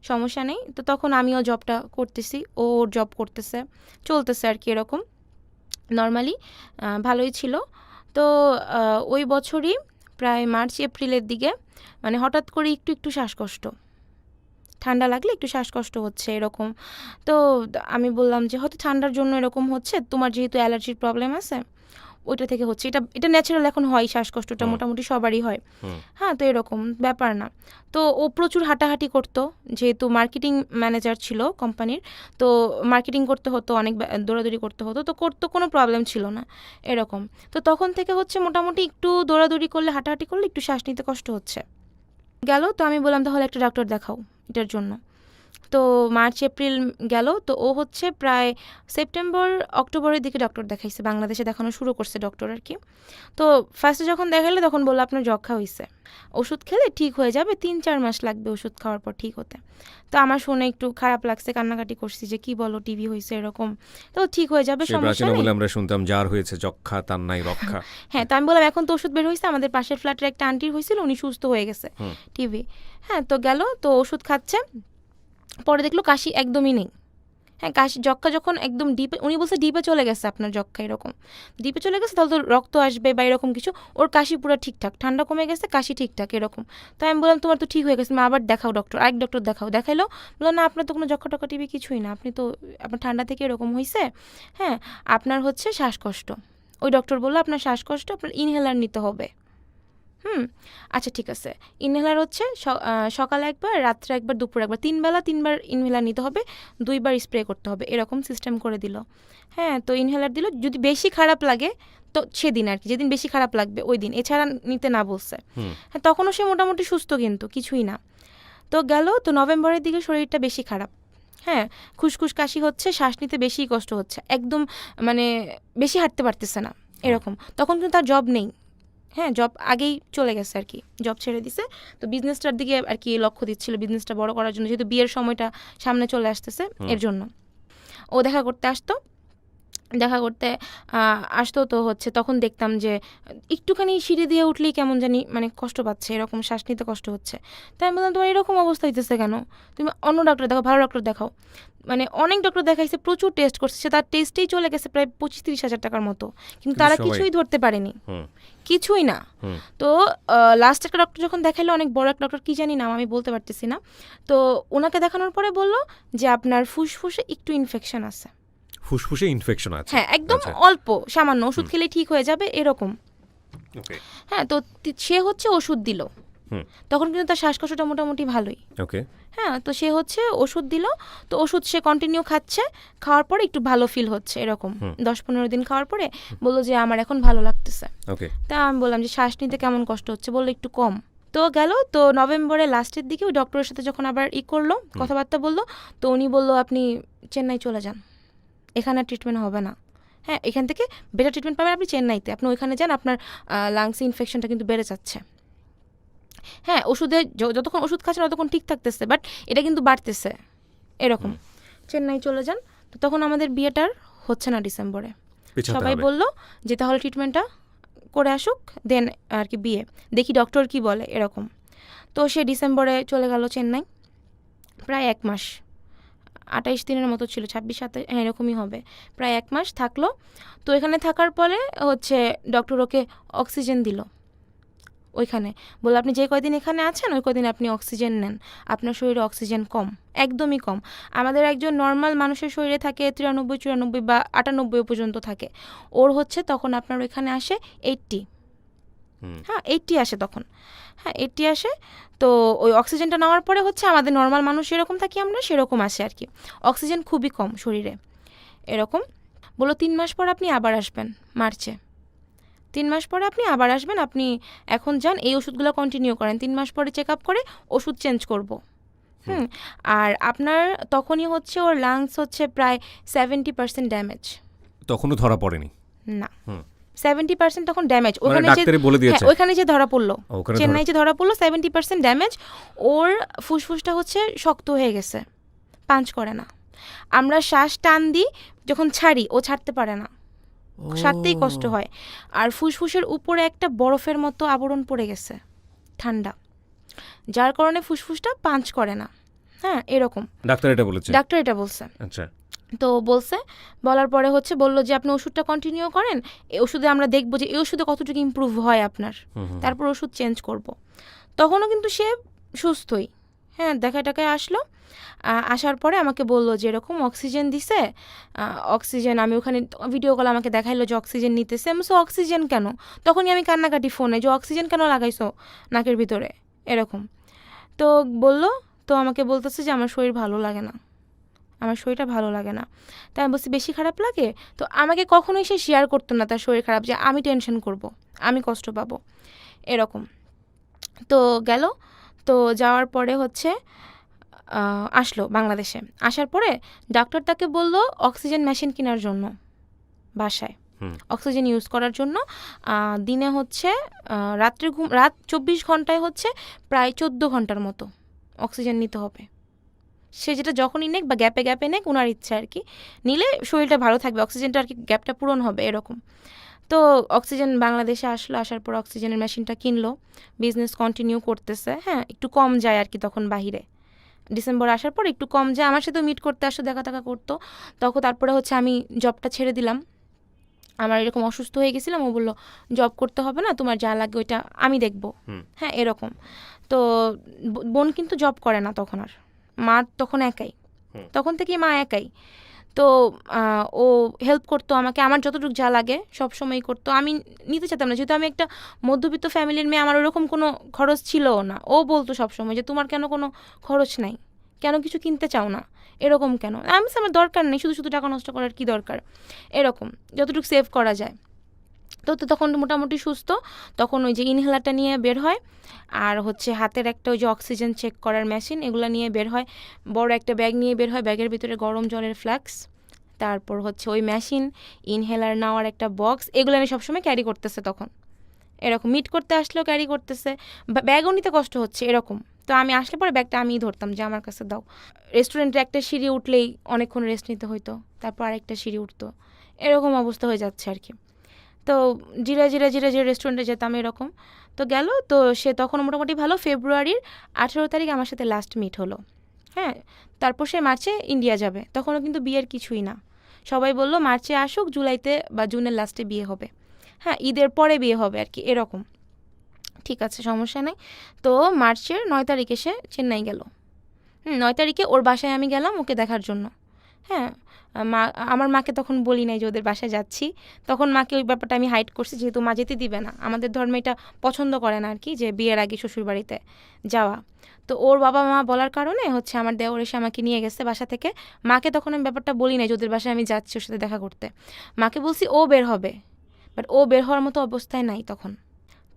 সমস্যা নেই। তো তখন আমিও জবটা করতেছি, ও ওর জব করতেছে, চলতেছে আর কি এরকম নর্মালি, ভালোই ছিল। তো ওই বছরই প্রায় মার্চ এপ্রিলের দিকে মানে হঠাৎ করে একটু একটু শ্বাসকষ্ট, ঠান্ডা লাগলে একটু শ্বাসকষ্ট হচ্ছে এরকম। তো আমি বললাম যে হয়তো ঠান্ডার জন্য এরকম হচ্ছে, তোমার যেহেতু অ্যালার্জির প্রবলেম আছে ওইটা থেকে হচ্ছে, এটা ন্যাচারাল এখন হয়, শ্বাসকষ্টটা মোটামুটি সবারই হয়। হ্যাঁ, তো এরকম ব্যাপার না। তো ও প্রচুর হাঁটাহাঁটি করতো, যেহেতু মার্কেটিং ম্যানেজার ছিল কোম্পানির, তো মার্কেটিং করতে হতো, অনেক দৌড়াদৌড়ি করতে হতো, তো করতে কোনো প্রবলেম ছিল না এরকম। তো তখন থেকে হচ্ছে মোটামুটি একটু দৌড়াদৌড়ি করলে, হাঁটাহাঁটি করলে একটু শ্বাস নিতে কষ্ট হচ্ছে। গেল। তো আমি বললাম তাহলে একটা ডাক্তার দেখাও এটার জন্য। তো মার্চ এপ্রিল গেল, তো ও হচ্ছে প্রায় সেপ্টেম্বর অক্টোবরের দিকে ডক্টর দেখাইছে, বাংলাদেশে দেখানো শুরু করছে ডক্টর আর কি। তো ফার্স্টে যখন দেখাইলো তখন বললো আপনার যক্ষা হয়েছে, ওষুধ খেলে ঠিক হয়ে যাবে, 3-4 মাস লাগবে ওষুধ খাওয়ার পর ঠিক হতে। তো আমার শুনে একটু খারাপ লাগছে, কান্নাকাটি করছি যে কি বলো টিভি হয়েছে এরকম, তো ঠিক হয়ে যাবে, সেই সমস্যা প্রাচীন নেই। আমলে আমরা শুনতাম যার হয়েছে যক্ষা তার নাই রক্ষা। হ্যাঁ, তো আমি বললাম এখন তো ওষুধ বের হয়েছে, আমাদের পাশের ফ্ল্যাটের একটা আন্টির হয়েছিল, উনি সুস্থ হয়ে গেছে হুম। টিভি। হ্যাঁ, তো গেল, তো ওষুধ খাচ্ছে, পরে দেখলো কাশি একদমই নেই। হ্যাঁ, কাশি যক্ষা যখন একদম ডিপে, উনি বলছে ডিপে চলে গেছে আপনার যক্ষা, এরকম ডিপে চলে গেছে তাহলে তো রক্ত আসবে বা এরকম কিছু, ওর কাশি পুরো ঠিকঠাক, ঠান্ডা কমে গেছে, কাশি ঠিকঠাক এরকম। তো আমি বললাম তোমার তো ঠিক হয়ে গেছে, তুমি আবার দেখাও ডক্টর, আরেক ডক্টর দেখাও, দেখাইলো, বললো না আপনার তো কোনো যক্ষা টক্ষা টিভি কিছুই না, আপনি তো আপনার ঠান্ডা থেকে এরকম হয়েছে, হ্যাঁ আপনার হচ্ছে শ্বাসকষ্ট। ওই ডক্টর বললো আপনার শ্বাসকষ্ট, আপনার ইনহেলার নিতে হবে। আচ্ছা ঠিক আছে, ইনহেলার হচ্ছে সকালে একবার, রাত্রে একবার, দুপুরে একবার, 3 বেলা 3বার ইনহেলার নিতে হবে, 2বার স্প্রে করতে হবে, এরকম সিস্টেম করে দিল। হ্যাঁ, তো ইনহেলার দিল, যদি বেশি খারাপ লাগে তো সেদিন আর কি, যেদিন বেশি খারাপ লাগবে ওই দিন, এছাড়া নিতে না বলছে। হ্যাঁ, তখনও সে মোটামুটি সুস্থ, কিন্তু কিছুই না। তো গেল, তো নভেম্বরের দিকে শরীরটা বেশি খারাপ। হ্যাঁ, খুসখুস কাশি হচ্ছে, শ্বাস নিতে বেশি কষ্ট হচ্ছে, একদম মানে বেশি হাঁটতে পারতেছে না এরকম। তখন কিন্তু তার জব নেই, হ্যাঁ জব আগেই চলে গেছে আর কি, জব ছেড়ে দিছে। তো বিজনেসটার দিকে আর কি লক্ষ্য দিচ্ছিল, বিজনেসটা বড় করার জন্য, যেহেতু বিয়ের সময়টা সামনে চলে আসতেছে এর জন্য। ও দেখা করতে আসতো, দেখা করতে আসতো, তো হচ্ছে তখন দেখতাম যে একটুখানি সিঁড়ি দিয়ে উঠলেই কেমন জানি মানে কষ্ট পাচ্ছে, এরকম শ্বাস নিতে কষ্ট হচ্ছে। তাই আমি বললাম তোমার এরকম অবস্থা হইতেছে কেন, তুমি অন্য ডক্টর দেখাও, ভালো ডক্টর দেখাও। মানে অনেক ডক্টর দেখাইছে, প্রচুর টেস্ট করছে, সে তার টেস্টেই চলে গেছে প্রায় 25-30 হাজার টাকার মতো, কিন্তু তারা কিছুই ধরতে পারেনি, কিছুই না। তো লাস্ট একটা ডক্টর যখন দেখাইলো, অনেক বড় একটা ডক্টর, কি জানি নাম আমি বলতে পারতেছি না, তো ওনাকে দেখানোর পরে বললো যে আপনার ফুসফুসে একটু ইনফেকশন আছে। ফুসফুসে ইনফেকশন আছে? হ্যাঁ, একদম অল্প সামান্য, ওষুধ খেলে ঠিক হয়ে যাবে এরকম। হ্যাঁ, তো সে হচ্ছে ওষুধ দিল, তখন কিন্তু তার শ্বাসকষ্টটা মোটামুটি ভালোই। ওকে। হ্যাঁ, তো সে হচ্ছে ওষুধ দিল, তো ওষুধ সে কন্টিনিউ খাচ্ছে, খাওয়ার পরে একটু ভালো ফিল হচ্ছে এরকম, 10-15 দিন খাওয়ার পরে বললো যে আমার এখন ভালো লাগতেছে। ওকে। তা আমি বললাম যে শ্বাস নিতে কেমন কষ্ট হচ্ছে, বললো একটু কম। তো গেল, তো নভেম্বরের লাস্টের দিকে ওই ডক্টরের সাথে যখন আবার করলো, কথাবার্তা বললো, তো উনি বললো আপনি চেন্নাই চলে যান, এখানে ট্রিটমেন্ট হবে না। হ্যাঁ, এখান থেকে বেটার ট্রিটমেন্ট পাবেন আপনি চেন্নাইতে, আপনি ওইখানে যান, আপনার লাংসে ইনফেকশনটা কিন্তু বেড়ে যাচ্ছে। হ্যাঁ, ওষুধে যতক্ষণ ওষুধ খাচ্ছেন ততক্ষণ ঠিক থাকতেছে, বাট এটা কিন্তু বাড়তেছে এরকম, চেন্নাই চলে যান। তো তখন আমাদের বিয়েটার হচ্ছে না ডিসেম্বরে, সবাই বলল যে তাহলে ট্রিটমেন্টটা করে আসুক, দেন আর কি বিয়ে, দেখি ডক্টর কি বলে এরকম। তো সে ডিসেম্বরে চলে গেল চেন্নাই, প্রায় 1 মাস, 28 দিনের মতো ছিল, 26-27, হ্যাঁ এরকমই হবে, প্রায় 1 মাস থাকলো। তো এখানে থাকার পরে হচ্ছে ডক্টর ওকে অক্সিজেন দিল ওইখানে, বলে আপনি যে কয়দিন এখানে আছেন ওই কয়দিন আপনি অক্সিজেন নেন, আপনার শরীরে অক্সিজেন কম, একদমই কম। আমাদের একজন নর্মাল মানুষের শরীরে থাকে 93-94 বা 98 পর্যন্ত থাকে, ওর হচ্ছে তখন আপনার ওইখানে আসে 80, হ্যাঁ 80 আসে তখন, হ্যাঁ 80 আসে। তো ওই অক্সিজেনটা নেওয়ার পরে হচ্ছে আমাদের নর্মাল মানুষ যেরকম থাকি আমরা সেরকম আসে আর কি, অক্সিজেন খুবই কম শরীরে এরকম। বলো 3 মাস পর আপনি আবার আসবেন, মার্চে 3 মাস পরে আপনি আবার আসবেন, আপনি এখন যান এই ওষুধগুলো কন্টিনিউ করেন, 3 মাস পরে চেক আপ করে ওষুধ চেঞ্জ করব। আর আপনার তখনই হচ্ছে ওর লাংস হচ্ছে প্রায় 70% ড্যামেজ। তখনও ধরা পড়েনি? না, 70% তখন ড্যামেজ, ওইখানে যে ধরা পড়লো, চেন্নাই যে ধরা পড়লো 70% ড্যামেজ। ওর ফুসফুসটা হচ্ছে শক্ত হয়ে গেছে, পাঞ্চ করে না, আমরা শ্বাস টান দিই যখন ছাড়ি ও ছাড়তে পারে না, সারতেই কষ্ট হয়। আর ফুসফুসের উপরে একটা বরফের মতো আবরণ পড়ে গেছে, ঠান্ডা, যার কারণে ফুসফুসটা পাঞ্চ করে না। হ্যাঁ এরকম ডাক্তার এটা বলছে। আচ্ছা, তো বলার পরে হচ্ছে বললো যে আপনি ওষুধটা কন্টিনিউ করেন, এই ওষুধে আমরা দেখবো যে এই ওষুধে কতটুকু ইমপ্রুভ হয় আপনার, তারপর ওষুধ চেঞ্জ করব। তখনও কিন্তু সে সুস্থই, হ্যাঁ দেখায় টাকায় আসলো, আসার পরে আমাকে বললো যে এরকম অক্সিজেন দিছে, অক্সিজেন, আমি ওখানে ভিডিও কল আমাকে দেখাইলো যে অক্সিজেন নিতেছে। আমি বলছি অক্সিজেন কেন, তখনই আমি কান্নাকাটি ফোনে যে অক্সিজেন কেন লাগাইছো নাকের ভিতরে এরকম। তো বললো, তো আমাকে বলতেছে যে আমার শরীর ভালো লাগে না, আমার শরীরটা ভালো লাগে না। তাই আমি বলছি বেশি খারাপ লাগে, তো আমাকে কখনোই সে শেয়ার করতো না তার শরীর খারাপ, যে আমি টেনশন করব, আমি কষ্ট পাবো এরকম। তো গেল, তো যাওয়ার পরে হচ্ছে আসলো বাংলাদেশে। আসার পরে ডাক্তার তাকে বলল অক্সিজেন মেশিন কেনার জন্য বাসায় হুম। অক্সিজেন ইউজ করার জন্য। দিনে হচ্ছে রাত 24 ঘন্টায় হচ্ছে প্রায় 14 ঘন্টার মতো অক্সিজেন নিতে হবে। সে যেটা যখনই নেক বা গ্যাপে গ্যাপে নেক, ওনার ইচ্ছা আর কি, নিলে শরীরটা ভালো থাকবে, অক্সিজেনটা আর কি গ্যাপটা পূরণ হবে এরকম। তো অক্সিজেন বাংলাদেশে আসলো, আসার পর অক্সিজেনের মেশিনটা কিনলো, বিজনেস কন্টিনিউ করতেছে। হ্যাঁ, একটু কম যায় আর কি তখন বাহিরে। ডিসেম্বর আসার পর একটু কম যায়, আমার সাথেও মিট করতে আসতো, দেখা টাকা করতো। তখন তারপরে হচ্ছে আমি জবটা ছেড়ে দিলাম। আমার এরকম অসুস্থ হয়ে গেছিলাম, ও বললো জব করতে হবে না, তোমার যা লাগে ওইটা আমি দেখবো। হ্যাঁ, এরকম। তো বোন কিন্তু জব করে না তখন, আর মা তখন একাই, তখন থেকেই মা একাই। তো ও হেল্প করতো আমাকে, আমার যতটুকু যা লাগে সব সময় করতো। আমি নিতে চাইতাম না, যেহেতু আমি একটা মধ্যবিত্ত ফ্যামিলির মেয়ে, আমার ওরকম কোনো খরচ ছিলও না। ও বলতো সবসময় যে তোমার কেন কোনো খরচ নাই, কেন কিছু কিনতে চাও না, এরকম কেন? আমি আমার দরকার নেই, শুধু শুধু টাকা নষ্ট করার কি দরকার, এরকম যতটুকু সেভ করা যায়। তো তখন মোটামুটি সুস্থ। তখন ওই যে ইনহেলারটা নিয়ে বের হয়, আর হচ্ছে হাতের একটা ওই যে অক্সিজেন চেক করার মেশিন, এগুলো নিয়ে বের হয়। বড় একটা ব্যাগ নিয়ে বের হয়, ব্যাগের ভিতরে গরম জলের ফ্লাক্স, তারপর হচ্ছে ওই মেশিন, ইনহেলার নেওয়ার একটা বক্স, এগুলো আমি সবসময় ক্যারি করতেছে তখন। এরকম মিট করতে আসলেও ক্যারি করতেছে, ব্যাগও নিতে কষ্ট হচ্ছে এরকম। তো আমি আসলে পরে ব্যাগটা আমিই ধরতাম যে আমার কাছে দাও। রেস্টুরেন্টে একটা সিঁড়ি উঠলেই অনেকক্ষণ রেস্ট নিতে হইতো, তারপর আরেকটা সিঁড়ি উঠতো, এরকম অবস্থা হয়ে যাচ্ছে আর কি। তো জিরা জিরা জিরা জিরা রেস্টুরেন্টে যেতাম এরকম। তো গেল, তো সে তখন মোটামুটি ভালো। ফেব্রুয়ারির 18 তারিখ আমার সাথে লাস্ট মিট হলো। হ্যাঁ, তারপর সে মার্চে ইন্ডিয়া যাবে। তখনও কিন্তু বিয়ের কিছুই না, সবাই বলল মার্চে আসুক, জুলাইতে বা জুনের লাস্টে বিয়ে হবে। হ্যাঁ, ঈদের পরে বিয়ে হবে আর কি, এরকম। ঠিক আছে, সমস্যা নেই। তো মার্চের 9 তারিখে সে চেন্নাই গেল। 9 তারিখে ওর বাসায় আমি গেলাম ওকে দেখার জন্য। হ্যাঁ, মা, আমার মাকে তখন বলি নাই যে ওদের বাসায় যাচ্ছি। তখন মাকে ওই ব্যাপারটা আমি হাইড করছি, যেহেতু মা যেতে দিবে না, আমাদের ধর্মে এটা পছন্দ করে না আর কি, যে বিয়ের আগে শ্বশুরবাড়িতে যাওয়া। তো ওর বাবা মা বলার কারণে হচ্ছে আমার দেওর এসে আমাকে নিয়ে গেছে বাসা থেকে। মাকে তখন আমি ব্যাপারটা বলি নাই যে ওদের বাসায় আমি যাচ্ছি ওর সাথে দেখা করতে। মাকে বলছি ও বের হবে, বাট ও বের হওয়ার মতো অবস্থায় নাই তখন।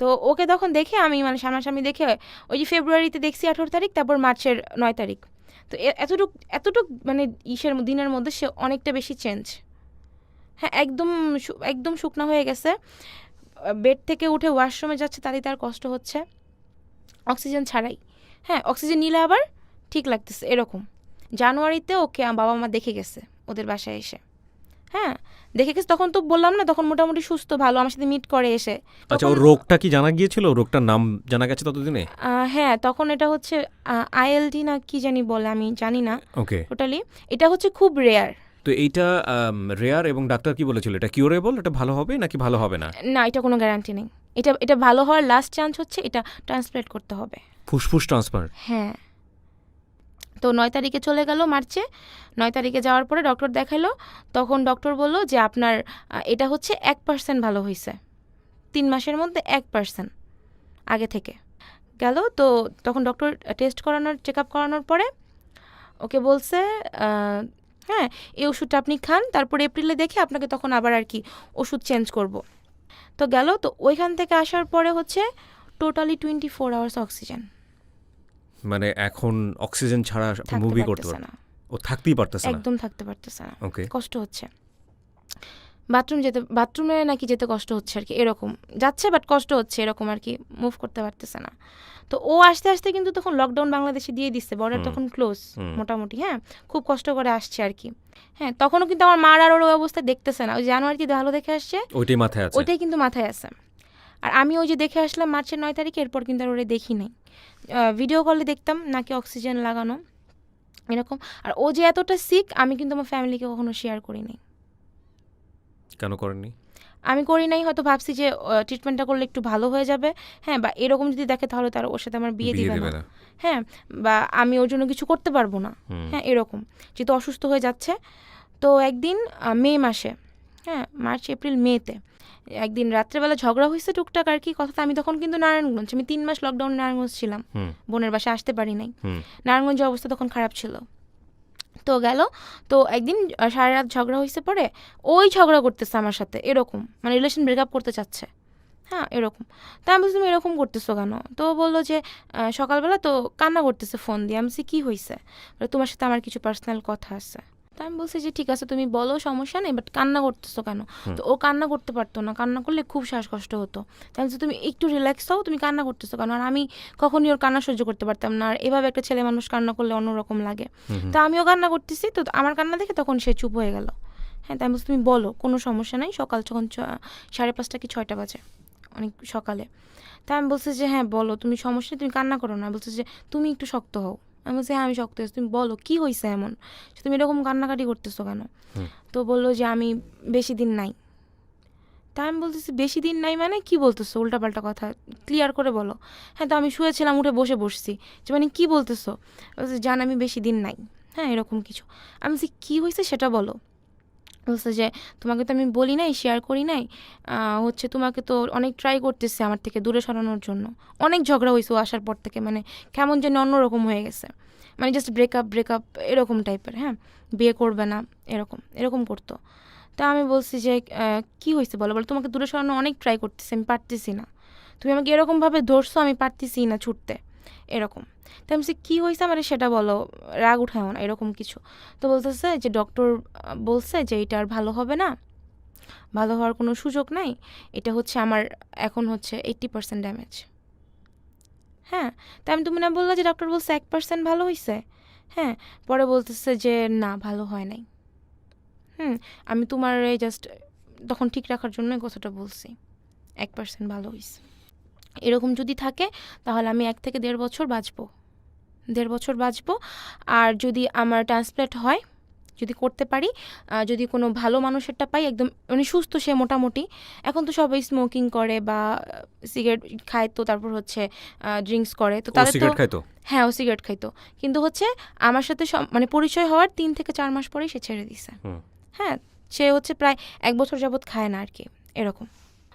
তো ওকে তখন দেখে আমি, মানে সামনাসামনি দেখে, ওই যে ফেব্রুয়ারিতে দেখছি 18 তারিখ, তারপর মার্চের 9 তারিখ। তো এতটুক মানে দিনের মধ্যে সে অনেকটা বেশি চেঞ্জ। হ্যাঁ, একদম একদম শুকনা হয়ে গেছে। বেড থেকে উঠে ওয়াশরুমে যাচ্ছে, তারই তার কষ্ট হচ্ছে, অক্সিজেন ছাড়াই। হ্যাঁ, অক্সিজেন নিলে আবার ঠিক লাগতেছে এরকম। জানুয়ারিতে ওকে বাবা মা দেখে গেছে ওদের বাসায় এসে। হ্যাঁ, দেখে গেছে, তখন তো বললাম না, তখন মোটামুটি সুস্থ, ভালো, আমার সাথে মিট করে এসে। আচ্ছা, ওর রোগটা কি জানা গিয়েছিল? রোগটার নাম জানা গেছে ততদিনে? হ্যাঁ, তখন এটা হচ্ছে আইএলডি না কি জানি বলে, আমি জানি না ওকে। টোটালি। এটা হচ্ছে খুব রেয়ার। তো এইটা রেয়ার, এবং ডাক্তার কি বলেছিল? এটা কিউরেবল, এটা ভালো হবে নাকি ভালো হবে না? না, এটা কোনো গ্যারান্টি নেই। এটা ভালো হওয়ার লাস্ট চান্স হচ্ছে এটা ট্রান্সপ্লান্ট করতে হবে। ফুসফুস ট্রান্সপ্লান্ট? হ্যাঁ। তো 9 তারিখে চলে গেল মার্চে। 9 তারিখে যাওয়ার পরে ডক্টর দেখালো। তখন ডক্টর বলল যে আপনার এটা হচ্ছে 1% ভালো হয়েছে, 3 মাসের মধ্যে 1% আগে থেকে। গেল, তো তখন ডক্টর টেস্ট করানোর, চেক আপ করানোর পরে ওকে বলছে হ্যাঁ, এই ওষুধটা আপনি খান, তারপরে এপ্রিলে দেখে আপনাকে তখন আবার আর কি ওষুধ চেঞ্জ করব। তো গেল, তো ওইখান থেকে আসার পরে হচ্ছে টোটালি 24 আওয়ার্স অক্সিজেন। মানে এখন অক্সিজেন ছাড়া মুভি করতে পারে না, ও থাকতেই পারতেছে না, একদম থাকতে পারতেছে না। ওকে। কষ্ট হচ্ছে, বাথরুমে নাকি যেতে কষ্ট হচ্ছে আর কি, এরকম। যাচ্ছে বাট কষ্ট হচ্ছে এরকম আর কি, মুভ করতে পারতেছে না। তো ও আস্তে আস্তে কিন্তু তখন লকডাউন বাংলাদেশে দিয়ে দিচ্ছে, বর্ডার তখন ক্লোজ মোটামুটি। হ্যাঁ, খুব কষ্ট করে আসছে আর কি। হ্যাঁ, তখনও কিন্তু আমার মার আর ওর ওই অবস্থা দেখতেছে না। ওই জানুয়ারিতে ভালো দেখে আসছে, ওইটাই মাথায় আছে, ওইটাই কিন্তু মাথায় আছে। আর আমি ওই যে দেখে আসলাম মার্চের 9 তারিখে, এরপর কিন্তু আর ওরে দেখি নাই। ভিডিও কলে দেখতাম নাকি অক্সিজেন লাগানো এরকম। আর ও যে এতটা সিক, আমি কিন্তু আমার ফ্যামিলিকে কখনো শেয়ার করি নাই। কেন করেননি? আমি করি নাই, হয়তো ভাবছি যে ট্রিটমেন্টটা করলে একটু ভালো হয়ে যাবে। হ্যাঁ, বা এরকম যদি দেখে তাহলে তার ওর সাথে আমার বিয়ে দিবে না। হ্যাঁ, বা আমি ওর জন্য কিছু করতে পারবো না। হ্যাঁ, এরকম, যেহেতু অসুস্থ হয়ে যাচ্ছে। তো একদিন মে মাসে, হ্যাঁ, মার্চ এপ্রিল মেতে একদিন রাত্রেবেলা ঝগড়া হয়েছে টুকটাক আর কি। কথা, আমি তখন কিন্তু নারায়ণগঞ্জ, আমি 3 মাস লকডাউন নারায়ণগঞ্জ ছিলাম, বোনের বাসায় আসতে পারি নাই। নারায়ণগঞ্জের অবস্থা তখন খারাপ ছিল। তো গেল, তো একদিন সারা রাত ঝগড়া হয়েছে, পরে ওই ঝগড়া করতেছে আমার সাথে এরকম, মানে রিলেশন ব্রেকআপ করতে চাচ্ছে হ্যাঁ, এরকম। তো আমি বলছি, "তুমি এরকম করতেছো কেন?" তো ও বলল যে, সকালবেলা তো কান্না করতেছে ফোন দিয়ে। আমি বলছি, "কি হইছে?" বলে, "তোমার সাথে আমার কিছু পার্সোনাল কথা আছে।" তো আমি বলছি যে, "ঠিক আছে, তুমি বলো, সমস্যা নেই, বাট কান্না করতেছো কেন?" হুম। তো ও কান্না করতে পারতো না। কান্না করলে খুব শ্বাসকষ্ট হতো। তো আমি বলছি, "তুমি একটু রিল্যাক্স হও, তুমি কান্না করতেছো কেন?" আর আমি কখনোই ওর কান্না সহ্য করতে পারতাম না। আর এভাবে একটা ছেলে মানুষ কান্না করলে অন্যরকম লাগে। হুম, হুম। তো আমিও কান্না করতেছি, তো আমার কান্না দেখে তখন সে চুপ হয়ে গেল। হ্যাঁ, তো আমি বলছি, "তুমি বলো, কোনো সমস্যা নাই।" সকাল যখন 5:30 কি 6টা বাজে, অনেক সকালে। তা আমি বলছি যে, "হ্যাঁ, বলো, তুমি সমস্যা নেই, তুমি কান্না করো না।" বলছে যে, "তুমি একটু শক্ত হও।" আমি বলছি, "হ্যাঁ, আমি শক্ত হয়েছি, তুমি বলো কী হয়েছে এমন, যে তুমি এরকম কান্নাকাটি করতেছো কেন?" হুম। তো বললো যে, "আমি বেশি দিন নাই।" তা আমি বলতেছি, "বেশি দিন নাই মানে কি বলতেছো? উল্টাপাল্টা কথা, ক্লিয়ার করে বলো।" "হ্যাঁ, তো আমি শুয়েছিলাম, উঠে বসছি।" যে, "মানে কি বলতেছো?" বলছে, "জান, আমি বেশি দিন নাই।" হ্যাঁ, এরকম কিছু। আমি বলছি, "কী হয়েছে সেটা বলো।" বলছে যে, "তোমাকে তো আমি বলি নাই, শেয়ার করি নাই। হচ্ছে তোমাকে তো অনেক ট্রাই করতেছে আমার থেকে দূরে সরানোর জন্য। অনেক ঝগড়া হইছে ও আসার পর থেকে, মানে কেমন যেন অন্যরকম হয়ে গেছে। মানে জাস্ট ব্রেকআপ এরকম টাইপের, হ্যাঁ? বিয়ে করবে না, এরকম করতো।" তো আমি বলছি যে, "কি হইছে বলো?" বলে, "তোমাকে দূরে সরানো অনেক ট্রাই করতেছি, আমি পারতেছি না। তুমি আমাকে এরকমভাবে ধরছো, আমি পারতেছি না ছুটতে।" এরকম। তো আমি বলছি, "কী হইছে আমারে সেটা বলো, রাগ উঠায়ও না।" এরকম কিছু। তো বলতেছে যে, "ডক্টর বলছে যে এটা আর ভালো হবে না, ভালো হওয়ার কোনো সুযোগ নাই। এটা হচ্ছে আমার এখন হচ্ছে 80% ড্যামেজ।" হ্যাঁ? তো আমি তুমি না বললা যে ডক্টর বলছে 1% ভালো হইছে? হ্যাঁ? পরে বলতেছে যে, "না, ভালো হয় নাই। হুম? আমি তোমারে জাস্ট তখন ঠিক রাখার জন্য এই কথাটা বলছি। 1% ভালো হইছে। এরকম যদি থাকে তাহলে আমি 1 থেকে 1.5 বছর বাঁচবো। 1.5 বছর বাঁচবো। আর যদি আমার ট্রান্সপ্ল্যান্ট হয়, যদি করতে পারি, যদি কোনো ভালো মানুষেরটা পাই, একদম মানে সুস্থ সে মোটামুটি। এখন তো সবাই স্মোকিং করে বা সিগারেট খায়, তো তারপর হচ্ছে ড্রিংকস করে। তো ও তাদের তো, সিগারেট খাইতো? হ্যাঁ, ও সিগারেট খাইতো। কিন্তু হচ্ছে আমার সাথে মানে পরিচয় হওয়ার 3 থেকে 4 মাস পরেই সে ছেড়ে দিছে। হুম। হ্যাঁ? সে হচ্ছে প্রায় 1 বছর যাবৎ খায় না আরকি, এরকম।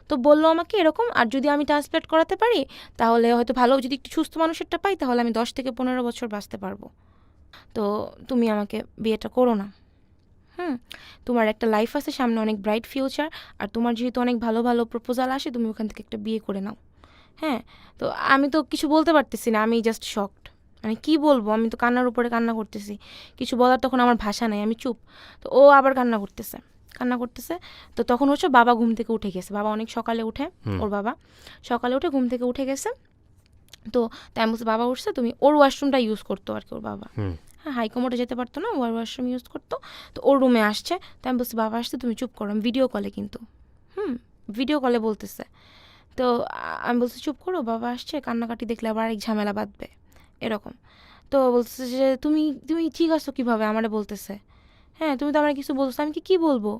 তো বলল আমাকে এরকম, আর যদি আমি ট্রান্সপ্ল্যান্ট করাতে পারি তাহলে হয়তো ভালো, যদি একটু সুস্থ মানুষেরটা পাই তাহলে আমি 10 থেকে 15 বছর বাঁচতে পারবো। তো তুমি আমাকে বিয়েটা করো না। হুম? তোমার একটা লাইফ আছে সামনে, অনেক ব্রাইট ফিউচার। আর তোমার যেহেতু অনেক ভালো প্রপোজাল আসে, তুমি ওখান থেকে একটা বিয়ে করে নাও। হ্যাঁ? তো আমি তো কিছু বলতে পারতেছি না। আমি জাস্ট শকড। মানে কি বলবো? আমি তো কান্নার উপরে কান্না করতেছি। কিছু বলার তখন আমার ভাষা নাই। আমি চুপ। তো ও আবার কান্না করতেছে। তো তখন হচ্ছে বাবা ঘুম থেকে উঠে গেছে। বাবা অনেক সকালে উঠে, হুম। ওর বাবা। সকালে উঠে ঘুম থেকে উঠে গেছে। তো তাই আমি বলছি, "বাবা উঠছে, তুমি", ওর ওয়াশরুমটা ইউজ করতো আরকি ওর বাবা। হুম। হ্যাঁ, হাই কমোডে যেতে পারতো না, ওর ওয়াশরুম ইউজ করতো। তো ওর রুমে আসছে। তো আমি বলছি, "বাবা আসছে, তুমি চুপ করো।" আমি ভিডিও কলে কিন্তু। হুম? ভিডিও কলে বলতেছে। তো আমি বলছি, "চুপ করো, বাবা আসছে, কান্নাকাটি দেখলে আবার আরেক ঝামেলা বাঁধবে।" এরকম। তো বলতেছে যে, তুমি তুমি ঠিক আছো কীভাবে?" আমারে বলতেছে। "হ্যাঁ, তুমি তো আমারে কিছু বলছো।" আমি কি বলবো?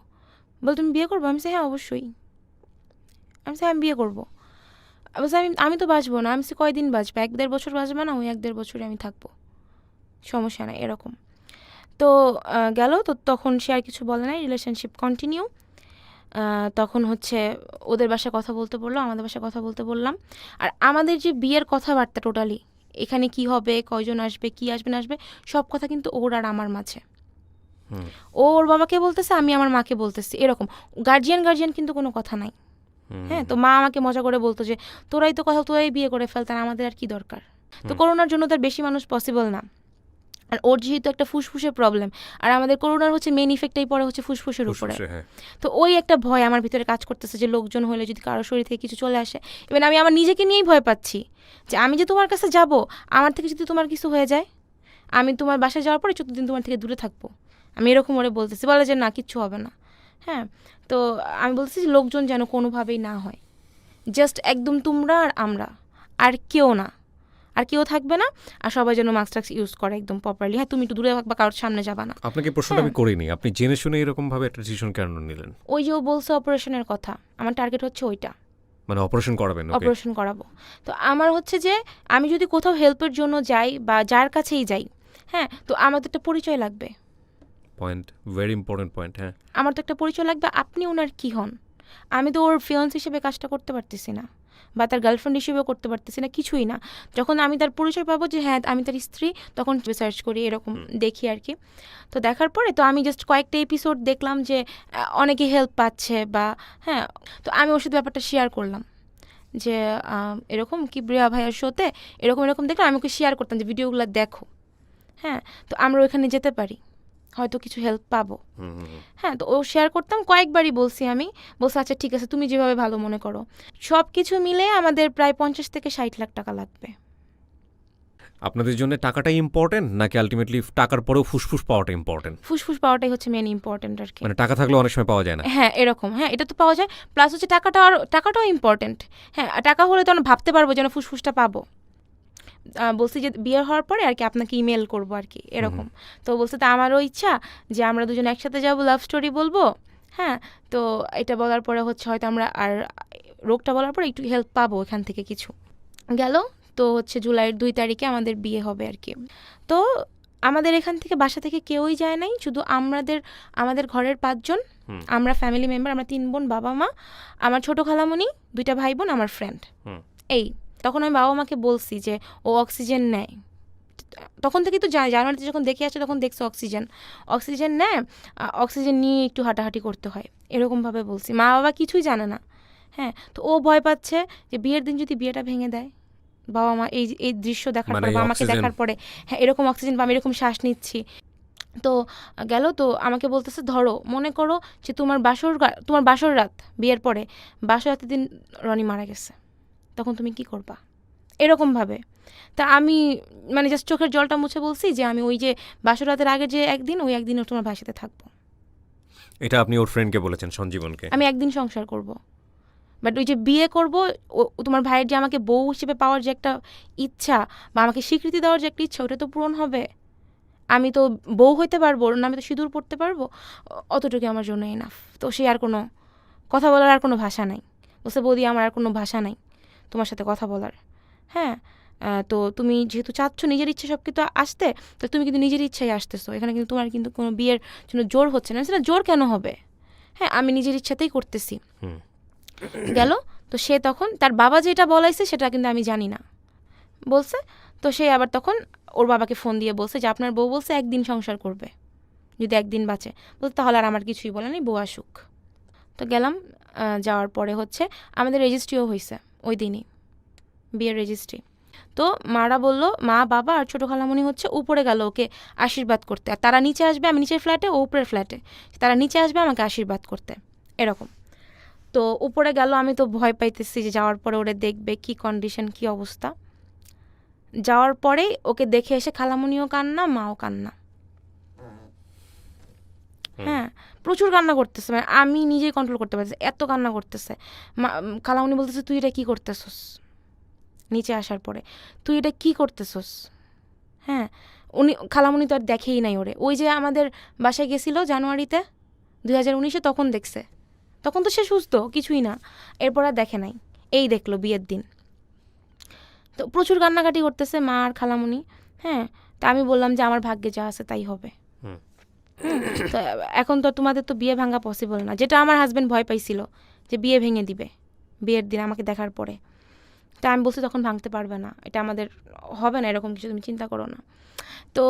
বলে, "তুমি বিয়ে করবে?" আমি বলছি, "হ্যাঁ, অবশ্যই।" আমি বলছি, "হ্যাঁ, আমি বিয়ে করবো।" আমি বলছি, "আমি তো বাঁচবো না।" আমি বলছি, "কয়দিন বাঁচবে? 1-1.5 বছর বাঁচবে না? ওই 1-1.5 বছরই আমি থাকবো। সমস্যা নাই।" এরকম। তো গেল। তো তখন সে আর কিছু বলে নাই। Relationship continue. তখন হচ্ছে ওদের বাসায় কথা বলতে বলল, আমাদের বাসায় কথা বলতে বললাম। আর আমাদের যে বিয়ের কথাবার্তা টোটালি, এখানে কি হবে, কয়জন আসবে, কি আসবে না আসবে, সব কথা কিন্তু ওর আর আমার মাঝে। হুম। ও ওর বাবাকে বলতেছে, আমি আমার মাকে বলতেছি, এরকম। গার্জিয়ান কিন্তু কোনো কথা নাই। হ্যাঁ? তো হুম। মা আমাকে মজা করে বলতো যে, "তোরাই তো কথা, তোরাই বিয়ে করে ফেলতেন, আমাদের আর কি দরকার?" তো হুম। করোনার জন্য তার বেশি মানুষ পসিবল না। আর ওর যেহেতু একটা ফুসফুসের প্রবলেম, আর আমাদের করোনার হচ্ছে মেইন ইফেক্টটাই পড়ে হচ্ছে ফুসফুসের উপরে। ফুসফুসে, হ্যাঁ। তো ওই একটা ভয় আমার ভিতরে কাজ করতেছে যে লোকজন হলে যদি কারো শরীর থেকে কিছু চলে আসে, ইভেন আমি আমার নিজেকে নিয়েই ভয় পাচ্ছি যে আমি যে তোমার কাছে যাব, আমার থেকে যদি তোমার কিছু হয়ে যায়, আমি তোমার বাসায় যাওয়ার পরে 14 দিন তোমার থেকে দূরে থাকবো। আমি এরকম ওরে বলতেছি, বলে যে না, কিচ্ছু হবে না। হ্যাঁ? তো আমি বলতেছি যে লোকজন যেন কোনোভাবেই না হয়, জাস্ট একদম তোমরা আর আমরা, আর কেউ না, আর কেউ থাকবে না। আর সবাই যেন মাস্ক টাস্ক ইউজ করে একদম প্রপারলি। হ্যাঁ, তুমি একটু দূরে থাকবা, কারোর সামনে যাবা না। আপনাকে প্রশ্নটা হ্যাঁ, আমি করিনি। আপনি জেনে শুনে এরকমভাবে একটা ডিসিশন কেন নিলেন? ওই যে ও বলছে অপারেশনের কথা, আমার টার্গেট হচ্ছে ওইটা, মানে অপারেশন করাবেন? ওকে। অপারেশন করাবো। তো আমার হচ্ছে যে আমি যদি কোথাও হেল্পের জন্য যাই বা যার কাছেই যাই, হ্যাঁ, তো আমার তো একটা পরিচয় লাগবে। পয়েন্ট, ভেরি ইম্পর্টেন্ট পয়েন্ট, হ্যাঁ। আমার তো একটা পরিচয় লাগবে, আপনি ওনার কী হন? আমি তো ওর ফিয়ান্স হিসেবে কাজটা করতে পারতেছি না, বা তার গার্লফ্রেন্ড হিসেবেও করতে পারতেছি না, কিছুই না। যখন আমি তার পরিচয় পাবো যে হ্যাঁ আমি তার স্ত্রী, তখন সার্চ করি, এরকম দেখি আর কি। তো দেখার পরে তো আমি জাস্ট কয়েকটা এপিসোড দেখলাম যে অনেকে হেল্প পাচ্ছে বা, হ্যাঁ, তো আমি ওর সাথে ব্যাপারটা শেয়ার করলাম। যে এরকম কিবরিয়া ভাইয়ার শোতে এরকম এরকম দেখলাম, আমি ওকে শেয়ার করতাম যে ভিডিওগুলো দেখো, হ্যাঁ তো আমরা ওইখানে যেতে পারি, হয়তো কিছু হেল্প পাবো। হ্যাঁ তো ও শেয়ার করতাম, কয়েকবারই বলছি আমি, বলছে আচ্ছা ঠিক আছে তুমি যেভাবে ভালো মনে করো। সব কিছু মিলে আমাদের প্রায় 50 থেকে 60 লাখ টাকা লাগবে। আপনাদের জন্য টাকাটাই ইম্পর্টেন্ট নাকি আলটিমেটলি টাকার পরেও ফুসফুস পাওয়াটা ইম্পর্টেন্ট? ফুসফুস পাওয়াটাই হচ্ছে মেন ইম্পর্টেন্ট আর কি। মানে টাকা থাকলেও অনেক সময় পাওয়া যায় না। হ্যাঁ এরকম, হ্যাঁ এটা তো পাওয়া যায়, প্লাস হচ্ছে টাকাটাও ইম্পর্টেন্ট। হ্যাঁ টাকা হলে তো আমরা ভাবতে পারবো যেন ফুসফুসটা পাবো। বলছি যে বিয়ে হওয়ার পরে আর কি আপনাকে ইমেল করবো আর কি এরকম। তো বলছে তা আমারও ইচ্ছা যে আমরা দুজন একসাথে যাবো, লাভ স্টোরি বলবো। হ্যাঁ তো এটা বলার পরে হচ্ছে হয়তো আমরা আর রোগটা বলার পরে একটু হেল্প পাবো এখান থেকে কিছু। গেল তো হচ্ছে জুলাইয়ের 2 তারিখে আমাদের বিয়ে হবে আর কি। তো আমাদের এখান থেকে বাসা থেকে কেউই যায় নাই, শুধু আমাদের ঘরের 5 জন, আমরা ফ্যামিলি মেম্বার, আমরা 3 বোন, বাবা মা, আমার ছোট খালামণি, 2টা ভাই বোন, আমার ফ্রেন্ড। এই তখন আমি বাবা মাকে বলছি যে ও অক্সিজেন নেয়, তখন থেকে তো জানুয়ারিতে যখন দেখে আসছে তখন দেখছো অক্সিজেন নেয়, অক্সিজেন নিয়ে একটু হাঁটাহাঁটি করতে হয়, এরকমভাবে বলছি। মা বাবা কিছুই জানে না। হ্যাঁ তো ও ভয় পাচ্ছে যে বিয়ের দিন যদি বিয়েটা ভেঙে দেয়, বাবা মা এই দৃশ্য দেখার পরে, বাবা মাকে দেখার পরে, হ্যাঁ এরকম অক্সিজেন বা আমি এরকম শ্বাস নিচ্ছি। তো গেল তো আমাকে বলতেছে ধরো মনে করো যে তোমার বাসর রাত, বিয়ের পরে বাসর রাতের দিন রনি মারা গেছে, তখন তুমি কি করবা, এরকমভাবে। তা আমি মানে জাস্ট চোখের জলটা মুছে বলছি যে আমি ওই যে বাসর রাতের আগে যে একদিন, ওই একদিন তোমার ভাইয়ের সাথে থাকবো। এটা আপনি ওর ফ্রেন্ডকে বলেছেন, সঞ্জীবনকে? আমি একদিন সংসার করব, বাট ওই যে বিয়ে করব, তোমার ভাইয়ের যে আমাকে বউ হিসেবে পাওয়ার যে একটা ইচ্ছা বা আমাকে স্বীকৃতি দেওয়ার যে একটা ইচ্ছা, ওটা তো পূরণ হবে। আমি তো বউ হইতে পারবো, আমি তো সিঁদুর পড়তে পারবো, অতটুকু আমার জন্য এনাফ। তো সে আর কোনো কথা বলার আর কোনো ভাষা নাই, বলছে বৌদি আমার আর কোনো ভাষা নাই তোমার সাথে কথা বলার। হ্যাঁ তো তুমি যেহেতু চাচ্ছ নিজের ইচ্ছে সব কিছু আসতে, তো তুমি কিন্তু নিজের ইচ্ছাই আসতেছো এখানে, কিন্তু তোমার কিন্তু কোনো বিয়ের জন্য জোর হচ্ছে না। সেটা জোর কেন হবে, হ্যাঁ আমি নিজের ইচ্ছাতেই করতেছি। গেল তো সে তখন তার বাবা যেটা বলাইছে সেটা কিন্তু আমি জানি না বলছে। তো সে আবার তখন ওর বাবাকে ফোন দিয়ে বলছে যে আপনার বউ বলছে একদিন সংসার করবে, যদি একদিন বাঁচে। বলছে তাহলে আর আমার কিছুই বলে নেই, বউ আসুক। তো গেলাম, যাওয়ার পরে হচ্ছে আমাদের রেজিস্ট্রিও হয়েছে ওই দিনই, বিয়ের রেজিস্ট্রি। তো মারা বললো, মা বাবা আর ছোটো খালামণি হচ্ছে উপরে গেল ওকে আশীর্বাদ করতে, আর তারা নিচে আসবে, আমি নিচের ফ্ল্যাটে ও উপরের ফ্ল্যাটে, তারা নিচে আসবে আমাকে আশীর্বাদ করতে এরকম। তো উপরে গেল, আমি তো ভয় পাইতেছি যে যাওয়ার পরে ওরে দেখবে কি কন্ডিশন, কি অবস্থা। যাওয়ার পরেই ওকে দেখে এসে খালামণিও কান্না, মাও কান্না। হ্যাঁ প্রচুর কান্না করতেছে, মানে আমি নিজেই কন্ট্রোল করতে পারছি, এত কান্না করতেছে। খালামণি বলতেছে তুই এটা কী করতেছস, নিচে আসার পরে তুই এটা কী করতেছস। হ্যাঁ খালামণি তো আর দেখেই নাই ওরে, ওই যে আমাদের বাসায় গেছিল জানুয়ারিতে 2019-এ, তখন দেখছে, তখন তো সে সুস্থ কিছুই না, এরপর আর দেখে নাই, এই দেখলো বিয়ের দিন। তো প্রচুর কান্নাকাটি করতেছে মা আর খালামণি। হ্যাঁ তা আমি বললাম যে আমার ভাগ্যে যা আছে তাই হবে। তো এখন তো তোমাদের তো বিয়ে ভাঙা পসিবল না, যেটা আমার হাজব্যান্ড ভয় পাইছিল যে বিয়ে ভেঙে দিবে বিয়ের দিন আমাকে দেখার পরে। তা আমি বলছি তখন ভাঙতে পারবে না, এটা আমাদের হবে না, এরকম কিছু তুমি চিন্তা করো না। তো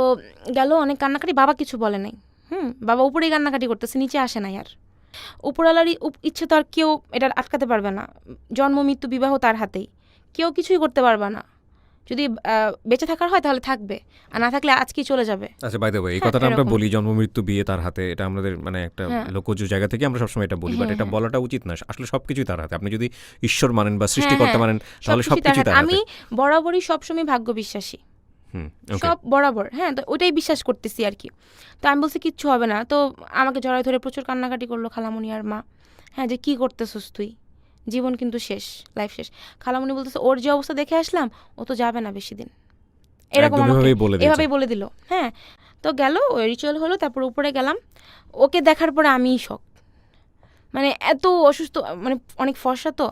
গেল অনেক কান্নাকাটি, বাবা কিছু বলে নাই। বাবা উপরেই কান্নাকাটি করতেছে, নিচে আসে নাই। আর উপরওয়ালারই ইচ্ছে তো আর কেউ এটা আটকাতে পারবে না, জন্ম মৃত্যু বিবাহ তার হাতেই, কেউ কিছুই করতে পারবে না। যদি বেঁচে থাকার হয় তাহলে থাকবে, আর না থাকলে আজকেই চলে যাবে। আচ্ছা বাই দ্য ওয়ে, এই কথাটা আমরা বলি জন্ম মৃত্যু বিয়ে তার হাতে, এটা আমাদের মানে একটা লোকজ জায়গা থেকে আমরা সবসময় এটা বলি, বাট এটা বলাটা উচিত না। আসলে সবকিছুই তার হাতে, আপনি যদি ঈশ্বর মানেন বা সৃষ্টিকর্তা মানেন তাহলে সবকিছুই তার হাতে। আমি বরাবরই সবসময় ভাগ্য বিশ্বাসী, সব বরাবর। হ্যাঁ তো ওইটাই বিশ্বাস করতেছি আর কি। তো আমি বলছি কিচ্ছু হবে না, তো আমাকে জড়ায় ধরে প্রচুর কান্নাকাটি করলো খালামণি আর মা। হ্যাঁ যে কী করতেছস তুই, জীবন কিন্তু শেষ, লাইফ শেষ। খালামণি বলতেছে ওর যে অবস্থা দেখে আসলাম ও তো যাবে না বেশি দিন, এরকম এভাবেই বলে দিল। হ্যাঁ তো গেল, ওই রিচুয়াল হলো, তারপর উপরে গেলাম। ওকে দেখার পরে আমিই শক, মানে এত অসুস্থ, মানে অনেক ফর্সা তো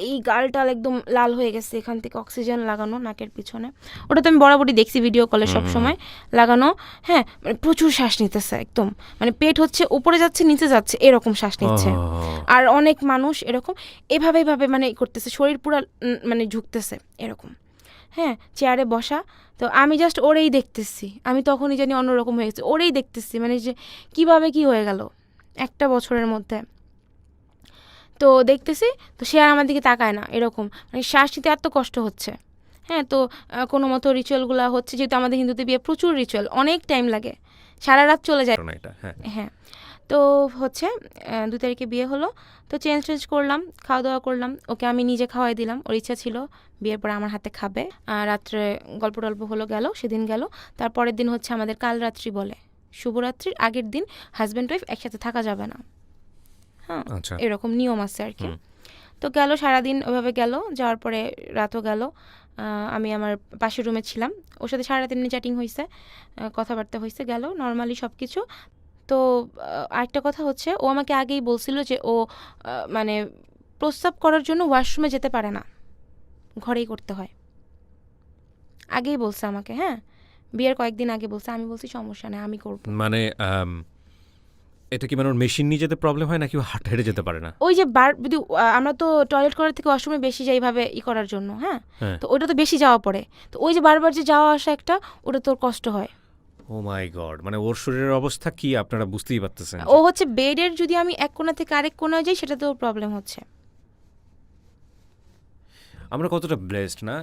এই গালটাল একদম লাল হয়ে গেছে, এখান থেকে অক্সিজেন লাগানো নাকের পিছনে, ওটা তো আমি বরাবরই দেখছি ভিডিও কলে সব সময় লাগানো। হ্যাঁ মানে প্রচুর শ্বাস নিতেছে একদম, মানে পেট হচ্ছে উপরে যাচ্ছে নিচে যাচ্ছে এরকম শ্বাস নিচ্ছে। আর অনেক মানুষ এরকম এভাবে মানে করতেছে, শরীর পুরো মানে ঝুঁকতেছে এরকম। হ্যাঁ চেয়ারে বসা, তো আমি জাস্ট ওরেই দেখতেছি, আমি তখনই জানি অন্যরকম হয়ে গেছে, ওরেই দেখতেছি, মানে যে কীভাবে কি হয়ে গেল 1 বছরের মধ্যে। তো দেখতেছি তো সে আর আমার দিকে তাকায় না, এরকম মানে শ্বাস নিতে এত কষ্ট হচ্ছে। হ্যাঁ, তো কোনো মতো রিচুয়ালগুলো হচ্ছে, যেহেতু আমাদের হিন্দুতে বিয়ে প্রচুর রিচুয়াল, অনেক টাইম লাগে, সারা রাত চলে যায়। ঘটনা এটা, হ্যাঁ। হ্যাঁ, তো হচ্ছে 2 তারিখে বিয়ে হলো, তো চেঞ্জ করলাম, খাওয়া দাওয়া করলাম, ওকে আমি নিজে খাওয়াই দিলাম, ওর ইচ্ছা ছিল বিয়ের পরে আমার হাতে খাবে। রাত্রে গল্প টল্প হলো, গেল সেদিন গেল। তারপরের দিন হচ্ছে আমাদের কাল রাত্রি বলে, শুভরাত্রির আগের দিন হাজব্যান্ড ওয়াইফ একসাথে থাকা যাবে না। হ্যাঁ, আচ্ছা। এরকম নিয়ম আছে আর কি। তো গেল সারাদিন ওইভাবে গেল, যাওয়ার পরে রাতও গেল। আমি আমার পাশের রুমে ছিলাম, ওর সাথে সারা রাত এমনি চ্যাটিং হয়েছে, কথাবার্তা হয়েছে, গেল নর্মালি সব কিছু। তো আরেকটা কথা হচ্ছে, ও আমাকে আগেই বলছিল যে ও মানে প্রস্রাব করার জন্য ওয়াশরুমে যেতে পারে না, ঘরেই করতে হয়, আগেই বলছে আমাকে। হ্যাঁ, বিয়ের কয়েকদিন আগে বলছে, আমি বলছি সমস্যা নেই, আমি করব। মানে এটা কি মানে ওর মেশিন নিয়ে যেতে প্রবলেম হয় নাকি ও হেঁটে যেতে পারে না? ওই যে যদি আমরা তো টয়লেট করার থেকে ওয়াশরুমে বেশি যাই এইভাবে করার জন্য। হ্যাঁ, হ্যাঁ। তো ওইটা তো বেশি যাওয়া পড়ে, তো ওই যে বারবার যে যাওয়া আসা একটা, ওটা তোর কষ্ট হয়। ও মাই গড, মানে ওর শরীরের অবস্থা কি আপনারা বুঝতেই পারতেছেন। ও হচ্ছে বেডের, যদি আমি এক কোণা থেকে আরেক কোণায় যাই সেটাতেও প্রবলেম হচ্ছে। আমরা কতটা ব্লেসড না,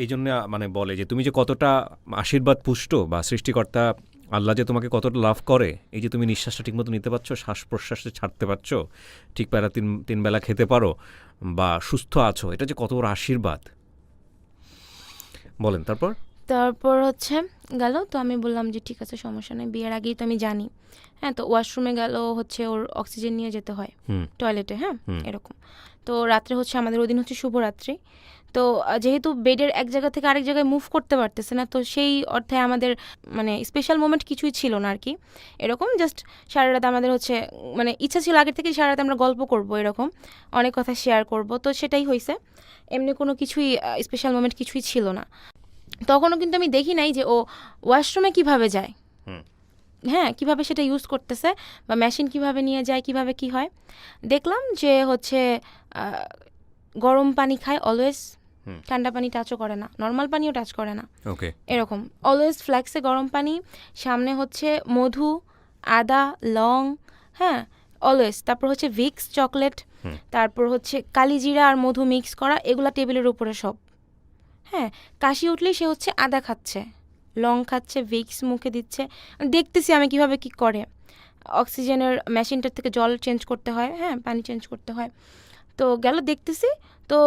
এই জন্য মানে বলে যে তুমি যে কতটা আশীর্বাদ পুষ্ট, বা সৃষ্টিকর্তা আল্লাহ যে তোমাকে কতটা লাভ করে, এই যে তুমি নিঃশ্বাসটা ঠিকমতো নিতে পারছো, শ্বাস প্রশ্বাসটা ছাড়তে পারছো, ঠিক বেলা তিন বেলা খেতে পারো, বা সুস্থ আছো, এটা যে কত বড় আশীর্বাদ। বলেন তারপর হচ্ছে গেল, তো আমি বললাম যে ঠিক আছে সমস্যা নেই, বিয়ের আগেই তো আমি জানি। হ্যাঁ, তো ওয়াশরুমে গেল, হচ্ছে ওর অক্সিজেন নিয়ে যেতে হয় টয়লেটে। হ্যাঁ, এরকম। তো রাত্রে হচ্ছে আমাদের ওই দিন হচ্ছে শুভরাত্রি। তো যেহেতু বেডের এক জায়গা থেকে আরেক জায়গায় মুভ করতে পারতেছে না, তো সেই অর্থে আমাদের মানে স্পেশাল মোমেন্ট কিছুই ছিল না আর কি। এরকম জাস্ট সারা রাত আমাদের হচ্ছে মানে ইচ্ছা ছিল আগের থেকে সারা রাত আমরা গল্প করব, এরকম অনেক কথা শেয়ার করব, তো সেটাই হয়েছে। এমনি কোনো কিছুই স্পেশাল মোমেন্ট কিছুই ছিল না। তখনও কিন্তু আমি দেখি নাই যে ও ওয়াশরুমে কিভাবে যায়, হ্যাঁ, কিভাবে সেটা ইউজ করতেছে, বা মেশিন কিভাবে নিয়ে যায়, কিভাবে কি হয়। দেখলাম যে হচ্ছে গরম পানি খায় অলওয়েজ, ঠান্ডা পানি টাচও করে না, নর্মাল পানিও টাচ করে না, ওকে, এরকম অলওয়েজ ফ্ল্যাক্সে গরম পানি, সামনে হচ্ছে মধু, আদা, লং, হ্যাঁ অলওয়েজ। তারপর হচ্ছে ভিক্স চকলেট, তারপর হচ্ছে কালিজিরা আর মধু মিক্স করা, এগুলা টেবিলের উপরে সব। হ্যাঁ, কাশি উঠলেই সে হচ্ছে আদা খাচ্ছে, লং খাচ্ছে, ভিক্স মুখে দিচ্ছে, দেখতেছি আমি কিভাবে কি করে। অক্সিজেনের মেশিনটার থেকে জল চেঞ্জ করতে হয়, হ্যাঁ পানি চেঞ্জ করতে হয়। তো গেল দেখতেছি, তো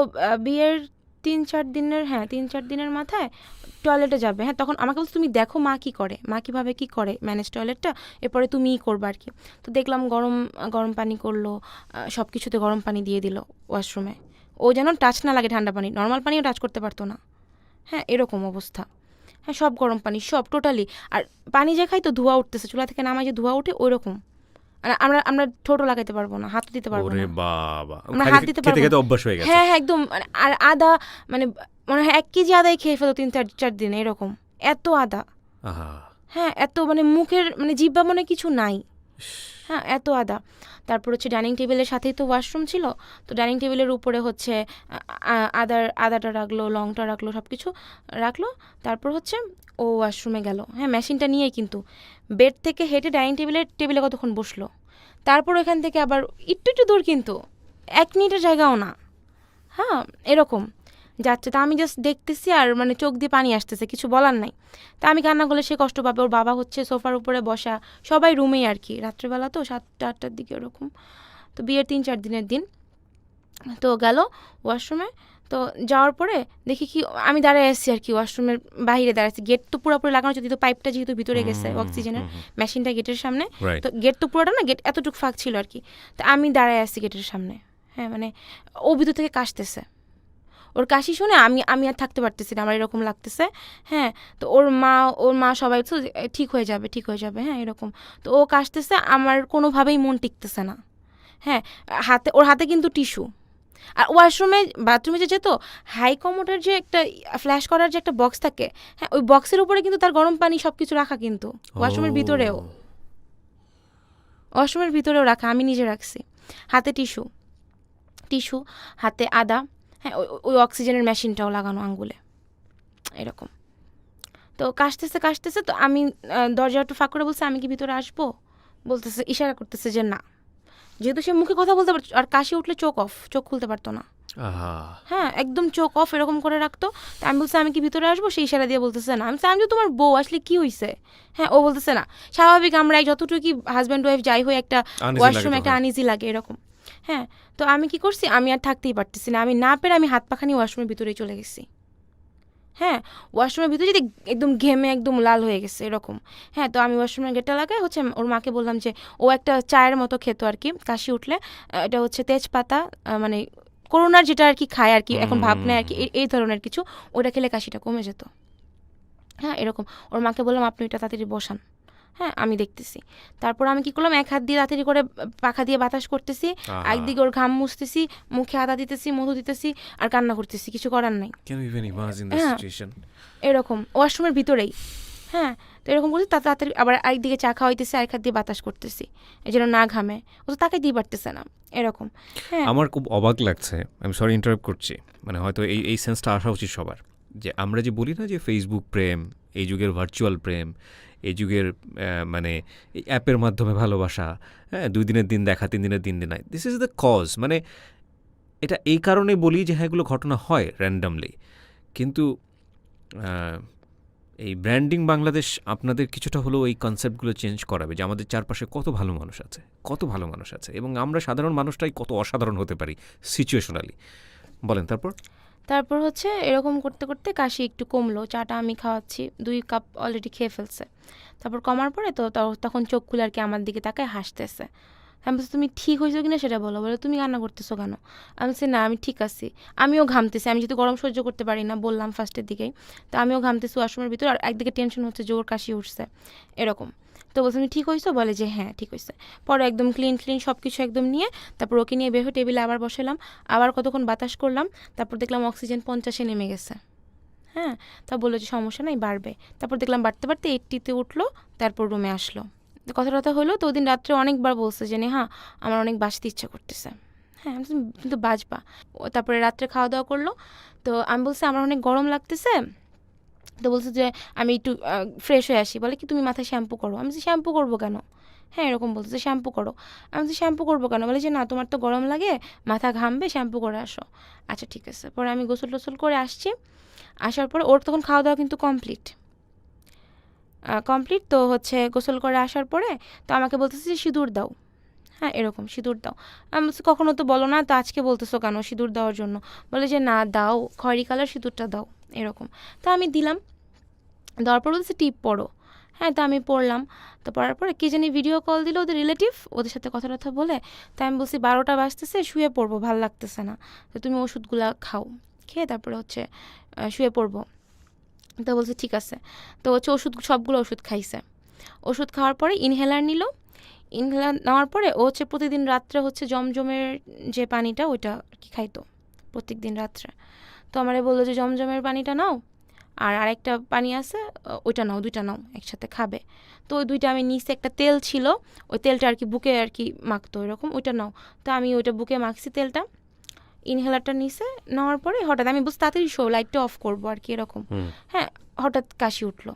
বিয়ের 3-4 দিনের মাথায় টয়লেটে যাবে। হ্যাঁ, তখন আমাকে বলছে তুমি দেখো মা কী করে, মা কীভাবে কী করে ম্যানেজ টয়লেটটা, এরপরে তুমিই করবে আর কি। তো দেখলাম গরম পানি করলো, সব কিছুতে গরম পানি দিয়ে দিল ওয়াশরুমে, ও যেন টাচ না লাগে ঠান্ডা পানি, নর্মাল পানিও টাচ করতে পারতো না। হ্যাঁ, এরকম অবস্থা। হ্যাঁ, সব গরম পানি, সব টোটালি। আর পানি যে খাই তো ধোঁয়া উঠতেছে, চুলা থেকে নামাই যে ধোঁয়া উঠে ওই রকম। আমরা আমরা ঠোঁটও লাগাইতে পারবো না, হাতও দিতে পারবো ওরে না, বাবা, আমরা হাত দিতে পারবো খেতে না। অভ্যাস হয়ে গেছে। হ্যাঁ হ্যাঁ, একদম। আর আদা মানে মনে হয় 1 কেজি আদাই খেয়ে ফেলো 3-4 দিনে, এরকম এত আদা। আহা, হ্যাঁ, এত মানে মুখের মানে জিহ্বা মনে কিছু নাই। হ্যাঁ, এত আদা। তারপর হচ্ছে ডাইনিং টেবিলের সাথেই তো ওয়াশরুম ছিল, তো ডাইনিং টেবিলের উপরে হচ্ছে আদাটা রাখলো, লংটা রাখলো, সব কিছু রাখলো। তারপর হচ্ছে ও ওয়াশরুমে গেল, হ্যাঁ মেশিনটা নিয়েই, কিন্তু বেড থেকে হেঁটে ডাইনিং টেবিলে কতক্ষণ বসলো। তারপর ওখান থেকে আবার একটু দূর, কিন্তু 1 মিনিটের জায়গাও না। হ্যাঁ, এরকম যাচ্ছে, তা আমি জাস্ট দেখতেছি আর মানে চোখ দিয়ে পানি আসতেছে, কিছু বলার নাই। তা আমি কান্না করলে সে কষ্ট পাবে, ওর বাবা হচ্ছে সোফার উপরে বসা, সবাই রুমেই আর কি, রাত্রেবেলা তো 7টা-8টার দিকে ওরকম। তো বিয়ের 3-4 দিনের দিন তো গেল ওয়াশরুমে। তো যাওয়ার পরে দেখি কি, আমি দাঁড়ায় আসছি আর কি, ওয়াশরুমের বাইরে দাঁড়াচ্ছি, গেট তো পুরোপুরি লাগানো হচ্ছে, তো পাইপটা যেহেতু ভিতরে গেছে অক্সিজেনের, মেশিনটা গেটের সামনে, তো গেট তো পুরোটা না, গেট এতটুকু ফাঁক ছিল আর কি। তো আমি দাঁড়ায় আসছি গেটের সামনে। হ্যাঁ, মানে ও ভিতর থেকে কাশতেছে, ওর কাশি শুনে আমি আর থাকতে পারতেছি না, আমার এরকম লাগতেছে। হ্যাঁ, তো ওর মা সবাই তো ঠিক হয়ে যাবে, হ্যাঁ এরকম। তো ও কাশতেছে, আমার কোনোভাবেই মন টিকতেছে না। হ্যাঁ, ওর হাতে কিন্তু টিস্যু। আর ওয়াশরুমে বাথরুমে যে যেত, হাই কমোডের যে একটা ফ্ল্যাশ করার যে একটা বক্স থাকে, হ্যাঁ ওই বক্সের উপরে কিন্তু তার গরম পানি সব কিছু রাখা, কিন্তু ওয়াশরুমের ভিতরেও রাখা, আমি নিজে রাখছি। হাতে টিস্যু, হাতে আদা, হ্যাঁ ওই অক্সিজেনের মেশিনটাও লাগানো আঙ্গুলে, এরকম। তো কাশতেছে, তো আমি দরজা একটু ফাঁক করে বলছি আমি কি ভিতরে আসবো, বলতেছে, ইশারা করতেছে যে না। যেহেতু সে মুখে কথা বলতে পারতো, আর কাশি উঠলে চোখ অফ, চোখ খুলতে পারতো না। আহা! হ্যাঁ, একদম চোখ অফ এরকম করে রাখতো। তো আমি বলছি আমি কি ভিতরে আসবো? সে ইশারা দিয়ে বলতেছে না। আমি বলছি আমি তো তোমার বউ, আসলে কি হইছে? হ্যাঁ, ও বলতেছে না। স্বাভাবিক আমরা যতটুকুই হাজব্যান্ড ওয়াইফ যাই হই একটা আনইজি লাগে ওয়াশরুমে একটা তখন। আনইজি লাগে এরকম। হ্যাঁ, তো আমি কি করছি? আমি আর থাকতেই পারতেছি না। আমি না পেরে আমি হাত পাখা নিয়ে ওয়াশরুমের ভিতরেই চলে গেছি। হ্যাঁ, ওয়াশরুমের ভিতরে যদি একদম ঘেমে একদম লাল হয়ে গেছে এরকম। হ্যাঁ, তো আমি ওয়াশরুমের গেটটা লাগাই হচ্ছে ওর মাকে বললাম যে ও একটা চায়ের মতো খেত আর কি কাশি উঠলে। এটা হচ্ছে তেজপাতা, মানে করোনার যেটা আর কি খায় আর কি, হুম, এখন হুম, ভাব হুম, নেয় আর কি, হুম। এই ধরনের কিছু। ওটা খেলে কাশিটা কমে যেত। হ্যাঁ, এরকম। ওর মাকে বললাম আপনি ওইটা তাড়াতাড়ি বসান। হ্যাঁ, আমি দেখতেছি। তারপর আমি কি করলাম, এক হাত দিয়ে তাড়াতাড়ি করে পাখা দিয়ে বাতাস করতেছি, আহা! একদিকে ওর ঘাম মুছতেছি, মুখে আদা দিতেছি, মধু দিতেছি, আর কান্না করতেছি, কিছু করার নাই। Can you even imagine the হ্যাঁ, situation? এরকম ওয়াশরুমের ভিতরেই। হ্যাঁ, তো এরকম করছি, তাড়াতাড়ি আবার একদিকে চা খাওয়াইতেছি, আরেক হাত দিয়ে বাতাস করতেছি, এই যেন না ঘামে। ও তো তাকাই দিয়ে পারতেছে না এরকম। হ্যাঁ, আমার খুব অবাক লাগছে। আমি সরি ইন্টারাপ্ট করছি। মানে হয়তো এই সেন্সটা আসা উচিত সবার। যে আমরা যে বলি না যে ফেসবুক প্রেম, এই যুগের ভার্চুয়াল প্রেম, এই যুগের মানে এই অ্যাপের মাধ্যমে ভালোবাসা, হ্যাঁ? ২ দিনের দিন দেখা, ৩ দিনের দিন নাই। This is the cause. মানে এটা এই কারণে বলি যে হ্যাঁ, এগুলো ঘটনা হয় র‍্যান্ডমলি। কিন্তু আ এই ব্র্যান্ডিং বাংলাদেশ আপনাদের কিছুটা হলেও এই কনসেপ্টগুলো চেঞ্জ করাবে যে আমাদের চারপাশে কত ভালো মানুষ আছে, কত ভালো মানুষ আছে এবং আমরা সাধারণ মানুষটাই কত অসাধারণ হতে পারি সিচুয়েশনালি। বলেন তারপর? তারপর হচ্ছে এরকম করতে করতে কাশি একটু কমলো, চাটা আমি খাওয়াচ্ছি, ২ কাপ অলরেডি খেয়ে ফেলছে। তারপর কমার পরে তো তখন চোখ খুলে আর কি আমার দিকে তাকায় হাসতেছে। আমি বলছি তুমি ঠিক হয়েছো কিনা সেটা বলো। বলে তুমি কান্না করতেছো কেন? আমি বলছি না আমি ঠিক আছি। আমিও ঘামতেছি, আমি যেহেতু গরম সহ্য করতে পারি না বললাম ফার্স্টের দিকেই। তো আমিও ঘামতেছি ওয়াশরুমের ভিতর, আর একদিকে টেনশন হচ্ছে যে ওর কাশি উঠছে এরকম। তো বলছি তুমি ঠিক হয়েছো? বলে যে হ্যাঁ ঠিক হয়েছে। পরে একদম ক্লিন ক্লিন সব কিছু একদম নিয়ে তারপর ওকে নিয়ে বের হয়ে টেবিলে আবার বসালাম, আবার কতক্ষণ বাতাস করলাম। তারপর দেখলাম অক্সিজেন 50-এ নেমে গেছে। হ্যাঁ, তা বললো যে সমস্যা নাই, বাড়বে। তারপর দেখলাম বাড়তে বাড়তে 80-তে উঠলো, তারপর রুমে আসলো। তো কথা টথা হলো, তো ওদিন রাত্রে অনেকবার বলছে যে হ্যাঁ আমার অনেক বাঁচতে ইচ্ছা করতেছে। হ্যাঁ, আমি বলছি, কিন্তু বাঁচবা। ও তারপরে রাত্রে খাওয়া দাওয়া করলো। তো আমি বলছি আমার অনেক গরম লাগতেছে। তো বলছে যে আমি একটু ফ্রেশ হয়ে আসি। বলে কি তুমি মাথায় শ্যাম্পু করো। আমি বলছি শ্যাম্পু করবো কেন? হ্যাঁ, এরকম বলতেছে শ্যাম্পু করো। আমি বলছি শ্যাম্পু করবো কেন? বলে যে না তোমার তো গরম লাগে, মাথা ঘামবে, শ্যাম্পু করে আসো। আচ্ছা ঠিক আছে। পরে আমি গোসল টোসল করে আসছি। আসার পরে ওর তখন খাওয়া দাওয়া কিন্তু কমপ্লিট। তো হচ্ছে গোসল করে আসার পরে তো আমাকে বলতেছে যে সিঁদুর দাও। হ্যাঁ, এরকম সিঁদুর দাও। আমি বলছি কখনো তো বলো না, তো আজকে বলতেছো কেন সিঁদুর দেওয়ার জন্য? বলে যে না দাও, খয়েরি কালার সিঁদুরটা দাও এরকম। তো আমি দিলাম, দেওয়ার পর বলছে টিপ পড়ো। হ্যাঁ, তো আমি পড়লাম। তো পড়ার পরে কে জানি ভিডিও কল দিল ওদের রিলেটিভ, ওদের সাথে কথা টথা বলে। তো আমি বলছি 12টা বাজতেছে, শুয়ে পড়বো, ভাল লাগতেছে না। তো তুমি ওষুধগুলা খাও, খেয়ে তারপরে হচ্ছে শুয়ে পড়বো। তো বলছে ঠিক আছে। তো হচ্ছে ওষুধ, সবগুলো ওষুধ খাইছে। ওষুধ খাওয়ার পরে ইনহেলার নিল। ইনহেলার নেওয়ার পরে ও হচ্ছে প্রতিদিন রাত্রে হচ্ছে জমজমের যে পানিটা ওইটা আর কি খাইতো প্রত্যেক দিন রাত্রে। তো আমারে বললো যে জমজমের পানিটা নাও, আর আরেকটা পানি আছে ওইটা নাও, 2টা নাও একসাথে খাবে। তো ওই 2টা আমি নিচে একটা তেল ছিল, ওই তেলটা আর কি বুকে আর কি মাখতো এরকম, ওইটা নাও। তো আমি ওইটা বুকে মাখছি তেলটা, ইনহেলারটা নিচে নেওয়ার পরে হঠাৎ আমি বুঝতে তাড়াতাড়ি শো লাইটটা অফ করবো আর কি এরকম। হুম। হ্যাঁ, হঠাৎ কাশি উঠলো।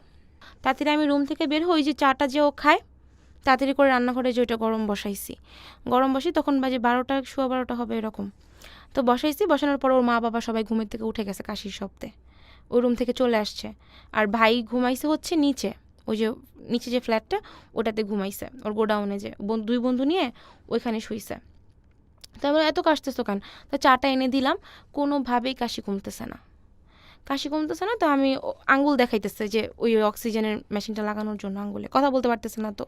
তাড়াতাড়ি আমি রুম থেকে বের হই, ওই যে চাটা যে ও খায়, তাড়াতাড়ি করে রান্নাঘরে যে ওইটা গরম বসাইছি। গরম বসি তখন বাজে 12টা, 12:15 হবে এরকম। তো বসাইছি, বসানোর পর ওর মা বাবা সবাই ঘুমের থেকে উঠে গেছে কাশির শব্দে, ওই রুম থেকে চলে আসছে। আর ভাই ঘুমাইছে হচ্ছে নিচে, ওই যে নিচে যে ফ্ল্যাটটা ওটাতে ঘুমাইছে, ওর গোডাউনে যে 2 বন্ধু নিয়ে ওইখানে শুইছে। তারপরে এত কাশতেছো কেন? তো চাটা এনে দিলাম, কোনোভাবেই কাশি কমতেছে না, কাশি কমতেছে না। তো আমি আঙ্গুল দেখাইতেছে যে ওই অক্সিজেনের মেশিনটা লাগানোর জন্য, আঙ্গুলে কথা বলতে পারতেছে না। তো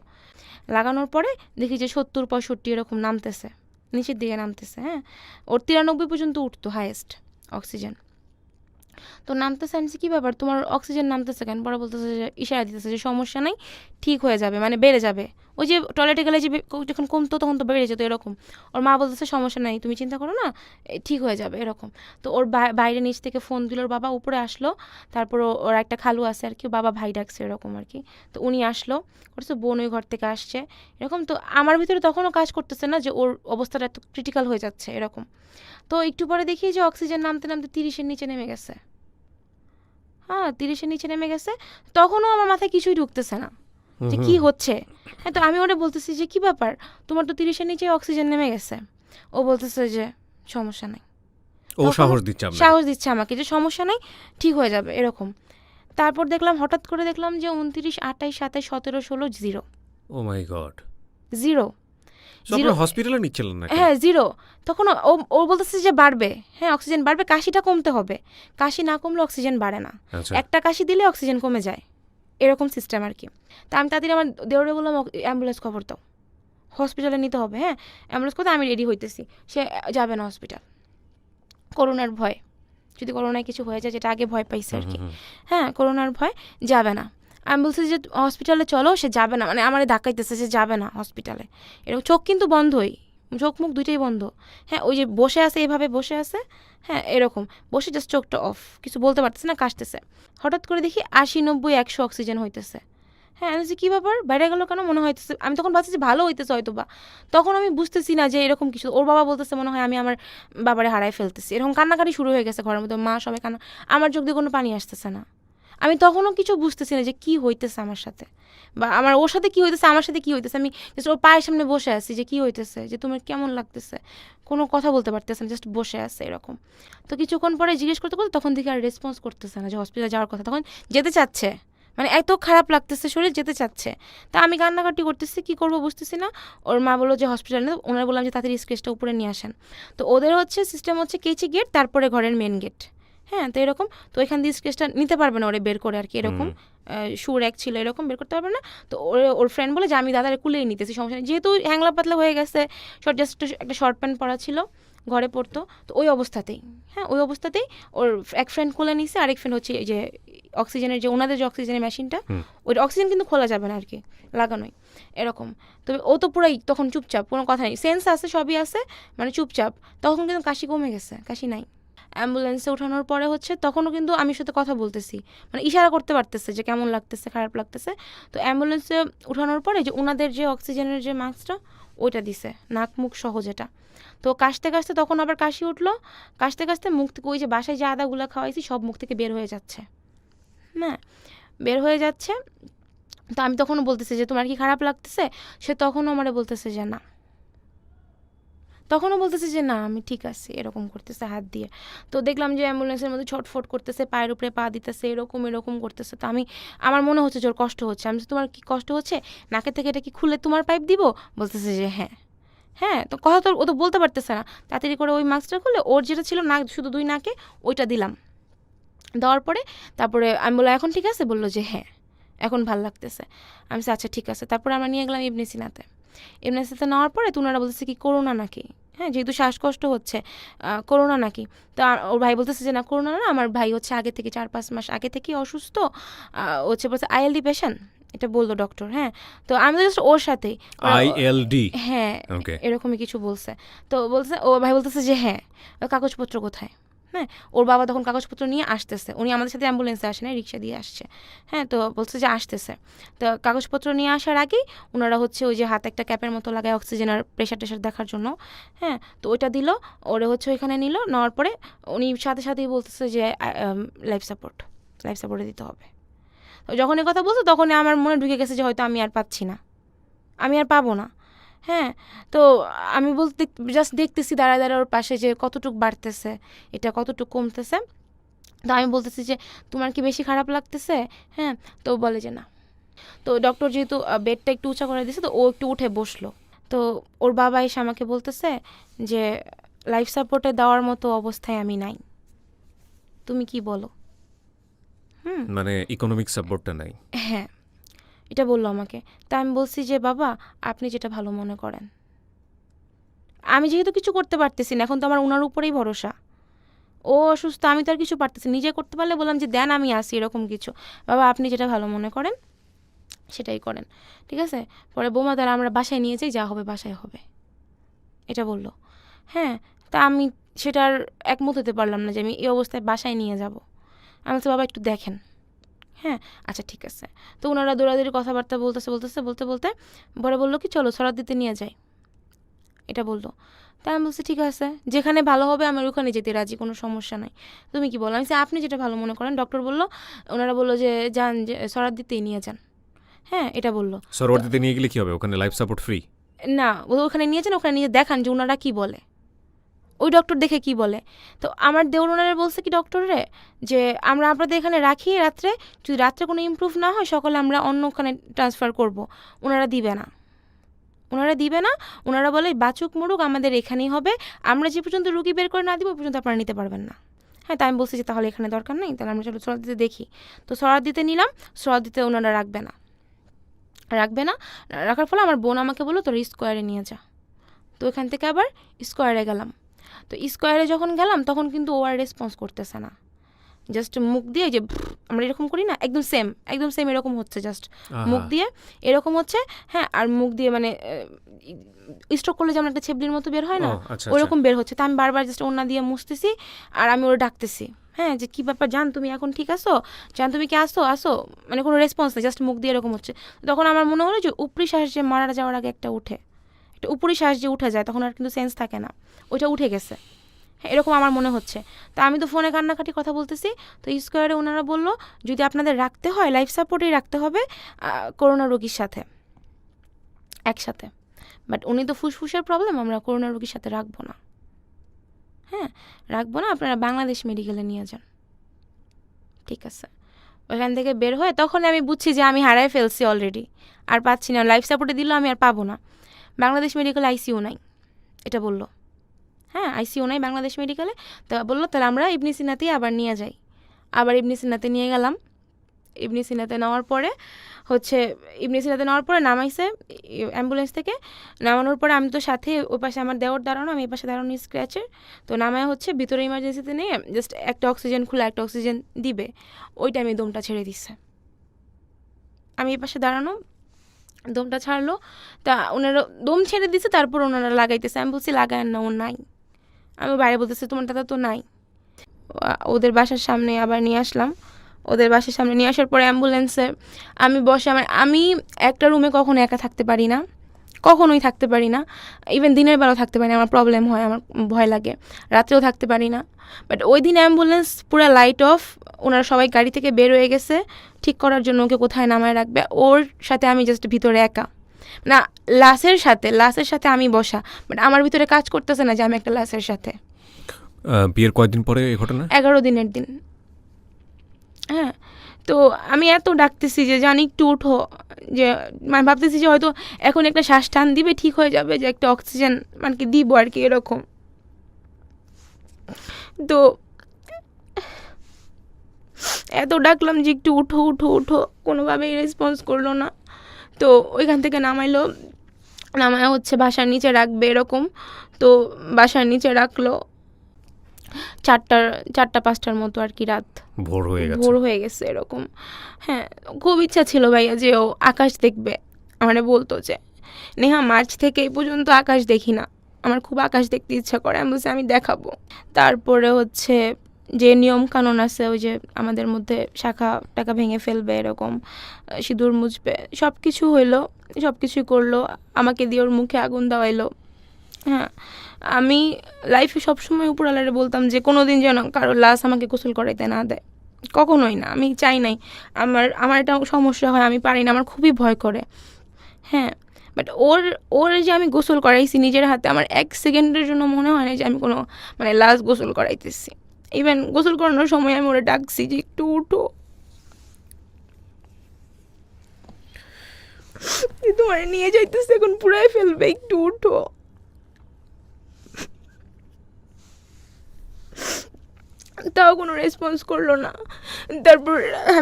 লাগানোর পরে দেখি যে 70-65 এরকম নামতেছে, নিচের দিকে নামতেছে। হ্যাঁ, ওর 93 পর্যন্ত উঠতো হায়েস্ট অক্সিজেন। তো নামতেছে, আমি বলছি, কী ব্যাপার তোমার অক্সিজেন নামতেছে কেন? পরে বলতেছে যে ইশারা দিতেছে যে সমস্যা নাই, ঠিক হয়ে যাবে, মানে বেড়ে যাবে। ওই যে টয়লেটে গেলে যে যখন কমতো তখন তো বেড়ে যেত এরকম। ওর মা বলতেছে সমস্যা নাই, তুমি চিন্তা করো না, ঠিক হয়ে যাবে এরকম। তো ওর বাইরে নিচ থেকে ফোন দিল, ওর বাবা উপরে আসলো। তারপর ওর একটা খালু আছে আর কি, বাবা ভাই ডাকছে এরকম আর কি। তো উনি আসলো, করছে বোন ওই ঘর থেকে আসছে এরকম। তো আমার ভিতরে তখনও কাজ করতেছে না যে ওর অবস্থাটা এত ক্রিটিক্যাল হয়ে যাচ্ছে এরকম। তো একটু পরে দেখি যে অক্সিজেন নামতে নামতে 30-এর নিচে নেমে গেছে। হ্যাঁ, 30-এর নিচে নেমে গেছে। তখনও আমার মাথায় কিছুই ঢুকতেছে না। যে কি হচ্ছে। হ্যাঁ, তো আমি ওটা বলতেছি যে কি ব্যাপার, তোমার তো 30-এর নিচে অক্সিজেন নেমে গেছে। ও বলতেছে যে সমস্যা নাই। ও তখন সাহস দিচ্ছে আপনাকে? সাহস দিচ্ছে আমাকে যে সমস্যা নাই, ঠিক হয়ে যাবে এরকম। তারপর দেখলাম, হঠাৎ করে দেখলাম যে 29, 28, 27, 17, 16 জিরো। ও মাই গড। জিরো সো জিরো আপনারা হসপিটালে নিচ্ছিলেন না কেন? হ্যাঁ, জিরো। তখন ও ও বলতেছে যে বাড়বে, হ্যাঁ অক্সিজেন বাড়বে, কাশিটা কমতে হবে। কাশি না কমলে অক্সিজেন বাড়ে না, আচ্ছা। একটা কাশি দিলে অক্সিজেন কমে যায়, এরকম সিস্টেম আর কি। তা আমি তাড়াতাড়ি আমার দেওরে বললাম অ্যাম্বুলেন্স খবর দাও, হসপিটালে নিতে হবে। হ্যাঁ, অ্যাম্বুলেন্স করতে আমি রেডি হইতেছি, সে যাবে না হসপিটাল, করোনার ভয়, যদি করোনায় কিছু হয়ে যায়, যেটা আগে ভয় পাইছে আর কি। হ্যাঁ, করোনার ভয়, যাবে না। আমি বলছি যে হসপিটালে চলো, সে যাবে না, মানে আমার ধাক্কাইতেছে, সে যাবে না হসপিটালে। এরকম চোখ কিন্তু বন্ধই, চোখ মুখ দুইটাই বন্ধ। হ্যাঁ, ওই যে বসে আছে, এভাবে বসে আছে, হ্যাঁ এরকম বসে, জাস্ট চোখটা অফ, কিছু বলতে পারতেছে না, কাশতেছে। হঠাৎ করে দেখি 80, 90, 100 অক্সিজেন হইতেছে। হ্যাঁ, আমি বলছি কী ব্যাপার, বাইরে গেল কেন, মনে হইতেছে, আমি তখন ভাবছি যে ভালো হইতেছে হয়তো বা, তখন আমি বুঝতেছি না যে এরকম কিছু। ওর বাবা বলতেছে মনে হয় আমি আমার বাবারে হারাই ফেলতেছি, এরকম কান্নাকাটি শুরু হয়ে গেছে ঘরের মধ্যে, মা সবাই কান্না, আমার চোখ দিয়ে কোনো পানি আসতেছে না। আমি তখনও কিছু বুঝতেছি না যে কী হইতেছে আমার সাথে, বা আমার ওর সাথে কী হইতেছে, আমার সাথে কী হইতেছে। আমি জাস্ট ওর পায়ের সামনে বসে আছি, যে কী হইতেছে, যে তোমার কেমন লাগতেছে, কোনো কথা বলতে পারতেছে না, জাস্ট বসে আছে এরকম। তো কিছুক্ষণ পরে জিজ্ঞেস করতে করতে তখন দেখি আর রেসপন্স করতেছে না যে হসপিটালে যাওয়ার কথা, তখন যেতে চাচ্ছে, মানে এত খারাপ লাগতেছে, শরীর যেতে চাচ্ছে। তা আমি কান্নাকাটি করতেছি, কী করবো বুঝতেছি না। ওর মা বললো যে হসপিটালে, ওনারা বললাম যে তাড়াতাড়ি স্কেচটা উপরে নিয়ে আসেন। তো ওদের হচ্ছে সিস্টেম হচ্ছে কেচি গেট, তারপরে ঘরের মেন গেট। হ্যাঁ, তো এরকম, তো এখান দিয়ে স্কেচটা নিতে পারবে না ওরে বের করে আর কি, এরকম সুর এক ছিল, এরকম বের করতে পারবে না। তো ওর ফ্রেন্ড বলে যে আমি দাদারে কুলেই নিতেছি, সমস্যা নেই, যেহেতু হ্যাংলা পাতলা হয়ে গেছে, জাস্ট একটা শর্ট প্যান্ট পরা ছিল, ঘরে পড়তো, তো ওই অবস্থাতেই, হ্যাঁ ওই অবস্থাতেই ওর এক ফ্রেন্ড খুলে নিছে, আরেক ফ্রেন্ড হচ্ছে এই যে অক্সিজেনের যে ওনাদের যে অক্সিজেনের মেশিনটা, ওই অক্সিজেন কিন্তু খোলা যাবে না আর কি, লাগানোই এরকম। তবে ও তো পুরাই তখন চুপচাপ, কোনো কথা নেই, সেন্স আছে, সবই আছে, মানে চুপচাপ। তখন কিন্তু কাশি কমে গেছে, কাশি নাই। অ্যাম্বুলেন্সে ওঠানোর পরে হচ্ছে তখনও কিন্তু আমি সাথে কথা বলতেছি, মানে ইশারা করতে পারতেছে যে কেমন লাগতেছে, খারাপ লাগতেছে। তো অ্যাম্বুলেন্সে ওঠানোর পরে যে ওনাদের যে অক্সিজেনের যে মাস্কটা, ওইটা দিছে, নাক মুখ সহ যেটা। তো কাশতে কাশতে তখন আবার কাশি উঠলো, কাশতে কাশতে মুখ থেকে ওই যে বাসায় যে আদাগুলো খাওয়াইছি সব মুখ থেকে বের হয়ে যাচ্ছে, হ্যাঁ বের হয়ে যাচ্ছে। তো আমি তখনও বলতেছি যে তোমার কি খারাপ লাগতেছে, সে তখনও আমারে বলতেছে যে না, তখনও বলতেছে যে না আমি ঠিক আছি, এরকম করতেছে হাত দিয়ে। তো দেখলাম যে অ্যাম্বুলেন্সের মধ্যে ছটফট করতেছে, পায়ের উপরে পা দিতেছে, এরকম এরকম করতেছে। তো আমার মনে হচ্ছে যে ওর কষ্ট হচ্ছে। আমি বলছি, তোমার কি কষ্ট হচ্ছে, নাকের থেকে এটা কি খুলে তোমার পাইপ দিব? বলতেছে যে হ্যাঁ। হ্যাঁ, তো কথা তো ও তো বলতে পারতেছে না, তাড়াতাড়ি করে ওই মাস্কটা খুলে ওর যেটা ছিল নাক, শুধু 2 নাকে, ওইটা দিলাম। দেওয়ার পরে তারপরে আমি বললাম এখন ঠিক আছে, বললো যে হ্যাঁ এখন ভাল লাগতেছে। আমি বলছি আচ্ছা ঠিক আছে। তারপরে আমরা নিয়ে গেলাম ইবনে সিনাতে। ইবনে সিনাতে নেওয়ার পরে ওনারা বলতেছে কি করোনা নাকি, হ্যাঁ যেহেতু শ্বাসকষ্ট হচ্ছে, করোনা নাকি। তো ওর ভাই বলতেছে যে না করোনা না, আমার ভাই হচ্ছে আগে থেকে 4-5 মাস আগে থেকেই অসুস্থ, হচ্ছে বলছে আইএলডি পেশেন্ট, এটা বললো ডক্টর। হ্যাঁ, তো আমি জাস্ট ওর সাথেই আইএলডি, হ্যাঁ ওকে, এরকমই কিছু বলছে। তো বলছে, ও ভাই বলতেছে যে হ্যাঁ কাগজপত্র কোথায়। হ্যাঁ, ওর বাবা তখন কাগজপত্র নিয়ে আসতেছে, উনি আমাদের সাথে অ্যাম্বুলেন্সে আসে না, রিক্সা দিয়ে আসছে। হ্যাঁ, তো বলছে যে আসতেছে। তো কাগজপত্র নিয়ে আসার আগেই ওনারা হচ্ছে ওই যে হাতে একটা ক্যাপের মতো লাগায় অক্সিজেনের প্রেশার টেশার দেখার জন্য। হ্যাঁ, তো ওইটা দিল, ওরে হচ্ছে ওইখানে নিল, নেওয়ার পরে উনি সাথে সাথেই বলতেছে যে লাইফ সাপোর্টে দিতে হবে। তো যখন এই কথা বলতো তখনই আমার মনে ঢুকে গেছে যে হয়তো আমি আর পাচ্ছি না, আমি আর পাবো না। হ্যাঁ, তো আমি বলতে জাস্ট দেখতেছি দাঁড়ায় দাঁড়ায় ওর পাশে যে কতটুক বাড়তেছে, এটা কতটুক কমতেছে। তো আমি বলতেছি যে তোমার কি বেশি খারাপ লাগতেছে? হ্যাঁ, তো বলে যে না। তো ডক্টর যেহেতু বেডটা একটু উঁচা করে দিয়েছে, তো ও একটু উঠে বসলো। তো ওর বাবা এসে আমাকে বলতেছে যে লাইফ সাপোর্টে দেওয়ার মতো অবস্থায় আমি নাই, তুমি কি বলো? মানে ইকোনমিক সাপোর্টটা নাই। হ্যাঁ, এটা বললো আমাকে। তা আমি বলছি যে বাবা আপনি যেটা ভালো মনে করেন, আমি যেহেতু কিছু করতে পারতেছি না, এখন তো আমার ওনার উপরেই ভরসা। ও অসুস্থ, আমি তো আর কিছু পারতেছি, নিজে করতে পারলে বললাম যে দেন আমি আসি, এরকম কিছু। বাবা আপনি যেটা ভালো মনে করেন সেটাই করেন, ঠিক আছে? পরে বৌমা তারা আমরা বাসায় নিয়ে যাই, যা হবে বাসায় হবে, এটা বলল। হ্যাঁ, তা আমি সেটার একমত হতে পারলাম না যে আমি এই অবস্থায় বাসায় নিয়ে যাব। আমি বলছি বাবা একটু দেখেন। হ্যাঁ, আচ্ছা ঠিক আছে। তো ওনারা দৌড়াদৌড়ি কথাবার্তা বলতে বলতে পরে বললো কি চলো সরাত দিতে নিয়ে যাই, এটা বললো। তাই আমি বলছি ঠিক আছে, যেখানে ভালো হবে আমার ওখানে যেতে রাজি, কোনো সমস্যা নাই। তুমি কি বলো? আমি বলছি আপনি যেটা ভালো মনে করেন। ডক্টর বললো, ওনারা বললো যে যান, যে সরাত দিতেই নিয়ে যান। হ্যাঁ, এটা বলল। সরোয়ার্দিতে নিয়ে গেলে কি হবে, ওখানে লাইফ সাপোর্ট ফ্রি? না, ওখানে নিয়ে যান, ওখানে নিয়ে দেখান যে ওনারা কী বলে, ওই ডক্টর দেখে কি বলে। তো আমার দেওর ওনারা বলছে কি ডক্টরে, যে আমরা আপনাদের এখানে রাখি রাত্রে, যদি রাত্রে কোনো ইমপ্রুভ না হয় সকালে আমরা অন্য ওখানে ট্রান্সফার করব। ওনারা দিবে না, ওনারা বলে বাচুক মুরুক আমাদের এখানেই হবে, আমরা যে পর্যন্ত রুগী বের করে না দিব পর্যন্ত আপনারা নিতে পারবেন না। হ্যাঁ, তাই আমি বলছি যে তাহলে এখানে দরকার নেই, তাহলে আমরা চলো সরাদিতে দেখি। তো সরাদিতে নিলাম, সরাদিতে ওনারা রাখবে না। রাখার ফলে আমার বোন আমাকে বললো তোর স্কোয়ারে নিয়ে যা। তো ওখান থেকে আবার স্কোয়ারে গেলাম। তো স্কোয়ারে যখন গেলাম তখন কিন্তু ও আর রেসপন্স করতেছে না, জাস্ট মুখ দিয়ে যে আমরা এরকম করি না, একদম সেম এরকম হচ্ছে, জাস্ট মুখ দিয়ে এরকম হচ্ছে। হ্যাঁ, আর মুখ দিয়ে মানে স্ট্রোক করলে যেমন একটা ছেবলির মতো বের হয় না, ওরকম বের হচ্ছে। তা আমি বারবার জাস্ট ওনা দিয়ে মুছতেছি আর আমি ওরা ডাকতেছি, হ্যাঁ, যে কী ব্যাপার জান, তুমি এখন ঠিক আছো, জান তুমি কি আসো, মানে কোনো রেসপন্স নেই, জাস্ট মুখ দিয়ে এরকম হচ্ছে। তখন আমার মনে হলো যে উপরি শ্বাস যে মারা যাওয়ার আগে একটা উপরি শ্বাস যে উঠে যায় তখন আর কিন্তু সেন্স থাকে না, ওইটা উঠে গেছে। হ্যাঁ, এরকম আমার মনে হচ্ছে। তা আমি তো ফোনে কান্নাকাটি কথা বলতেছি। তো স্কোয়ারে ওনারা বললো যদি আপনাদের রাখতে হয় লাইফ সাপোর্টেই রাখতে হবে করোনা রোগীর সাথে একসাথে। বাট উনি তো ফুসফুসের প্রবলেম, আমরা করোনা রোগীর সাথে রাখবো না। হ্যাঁ, রাখবো না, আপনারা বাংলাদেশ মেডিকেলে নিয়ে যান। ঠিক আছে, ওখান থেকে বের হয়ে তখন আমি বুঝছি যে আমি হারাই ফেলছি অলরেডি, আর পাচ্ছি না, লাইফ সাপোর্টে দিলেও আমি আর পাবো না। বাংলাদেশ মেডিকেলে আইসিইউ নাই, এটা বললো। হ্যাঁ, আইসিইউ নাই বাংলাদেশ মেডিকেলে। তো বললো তাহলে আমরা ইবনে সিনাতেই আবার নিয়ে যাই। আবার ইবনে সিনাতে নিয়ে গেলাম। ইবনে সিনাতে নেওয়ার পরে নামাইছে অ্যাম্বুলেন্স থেকে। নামানোর পরে আমি তো সাথে ওই পাশে আমার দেওয়ার দাঁড়ানো, আমি এই পাশে দাঁড়ানো স্ক্র্যাচের। তো নামায় ভিতরে ইমার্জেন্সিতে নিয়ে জাস্ট একটা অক্সিজেন খোলা, একটা অক্সিজেন দিবে, ওইটা আমি দমটা ছেড়ে দিচ্ছে। আমি এই পাশে দাঁড়ানো, দমটা ছাড়লো। তা ওনারা দম ছেড়ে দিচ্ছে, তারপর ওনারা লাগাইতেছে। আমি বলছি লাগায় না, ও নাই। আমি বাইরে বলতেছি তোমার দাদা তো নাই। ওদের বাসার সামনে আবার নিয়ে আসলাম। ওদের বাসার সামনে নিয়ে আসার পরে অ্যাম্বুলেন্সে আমি বসে, আমি একটা রুমে কখনো একা থাকতে পারি না, কখনোই থাকতে পারি না। ইভেন দিনের বেলাও থাকতে পারি না, আমার প্রবলেম হয়, আমার ভয় লাগে। রাত্রেও থাকতে পারি না। বাট ওই দিন অ্যাম্বুলেন্স পুরো লাইট অফ, ওনারা সবাই গাড়ি থেকে বের হয়ে গেছে ঠিক করার জন্য ওকে কোথায় নামায় রাখবে। ওর সাথে আমি জাস্ট ভিতরে একা, না লাশের সাথে আমি বসা, বাট আমার ভিতরে কাজ করতেছে না যে আমি একটা লাশের সাথে। বিয়ের কয়েকদিন পরে এই ঘটনা, 11 দিনের দিন। হ্যাঁ, তো আমি এত ডাকতেছি যে জানি একটু উঠো, যে মানে ভাবতেছি যে হয়তো এখন একটা শ্বাস টান দিবে, ঠিক হয়ে যাবে, যে একটা অক্সিজেন মানে কি দিব আর কি, এরকম। তো এত ডাকলাম যে একটু উঠো উঠো উঠো, কোনোভাবেই রেসপন্স করলো না। তো ওইখান থেকে নামায় বাসার নিচে রাখবে এরকম। তো বাসার নিচে রাখলো 4টা-5টার মতো আর কি, রাত ভোর হয়ে গেছে এরকম। হ্যাঁ, খুব ইচ্ছা ছিল ভাইয়া যে ও আকাশ দেখবে। আমারে বলতো যে নেহা মার্চ থেকে এই পর্যন্ত আকাশ দেখি না, আমার খুব আকাশ দেখতে ইচ্ছা করে। আমি বলছি আমি দেখাবো। তারপরে যে নিয়ম কানুন আছে, ওই যে আমাদের মধ্যে শাখা টাকা ভেঙে ফেলবে এরকম, সিঁদুর মুছবে, সব কিছু হইলো, সব কিছুই করলো। আমাকে দিয়ে ওর মুখে আগুন দেওয়াইলো। হ্যাঁ, আমি লাইফে সবসময় উপরওয়ালারে বলতাম যে কোনো দিন যেন কারো লাশ আমাকে গোসল করাইতে না দেয়, কখনোই না। আমি চাই নাই, আমার এটা সমস্যা হয়, আমি পারি না, আমার খুবই ভয় করে। হ্যাঁ, বাট ওর যে আমি গোসল করাইছি নিজের হাতে, আমার 1 সেকেন্ডের জন্য মনে হয় না যে আমি কোনো মানে লাশ গোসল করাইতেছি। ইভেন গোসল করানোর সময় আমি ওরা ডাকছি যে একটু উঠো, তোমার নিয়ে যাইতেছে, এখন পুরাই ফেলবে, একটু উঠো। তাও কোনো রেসপন্স করলো না। তারপর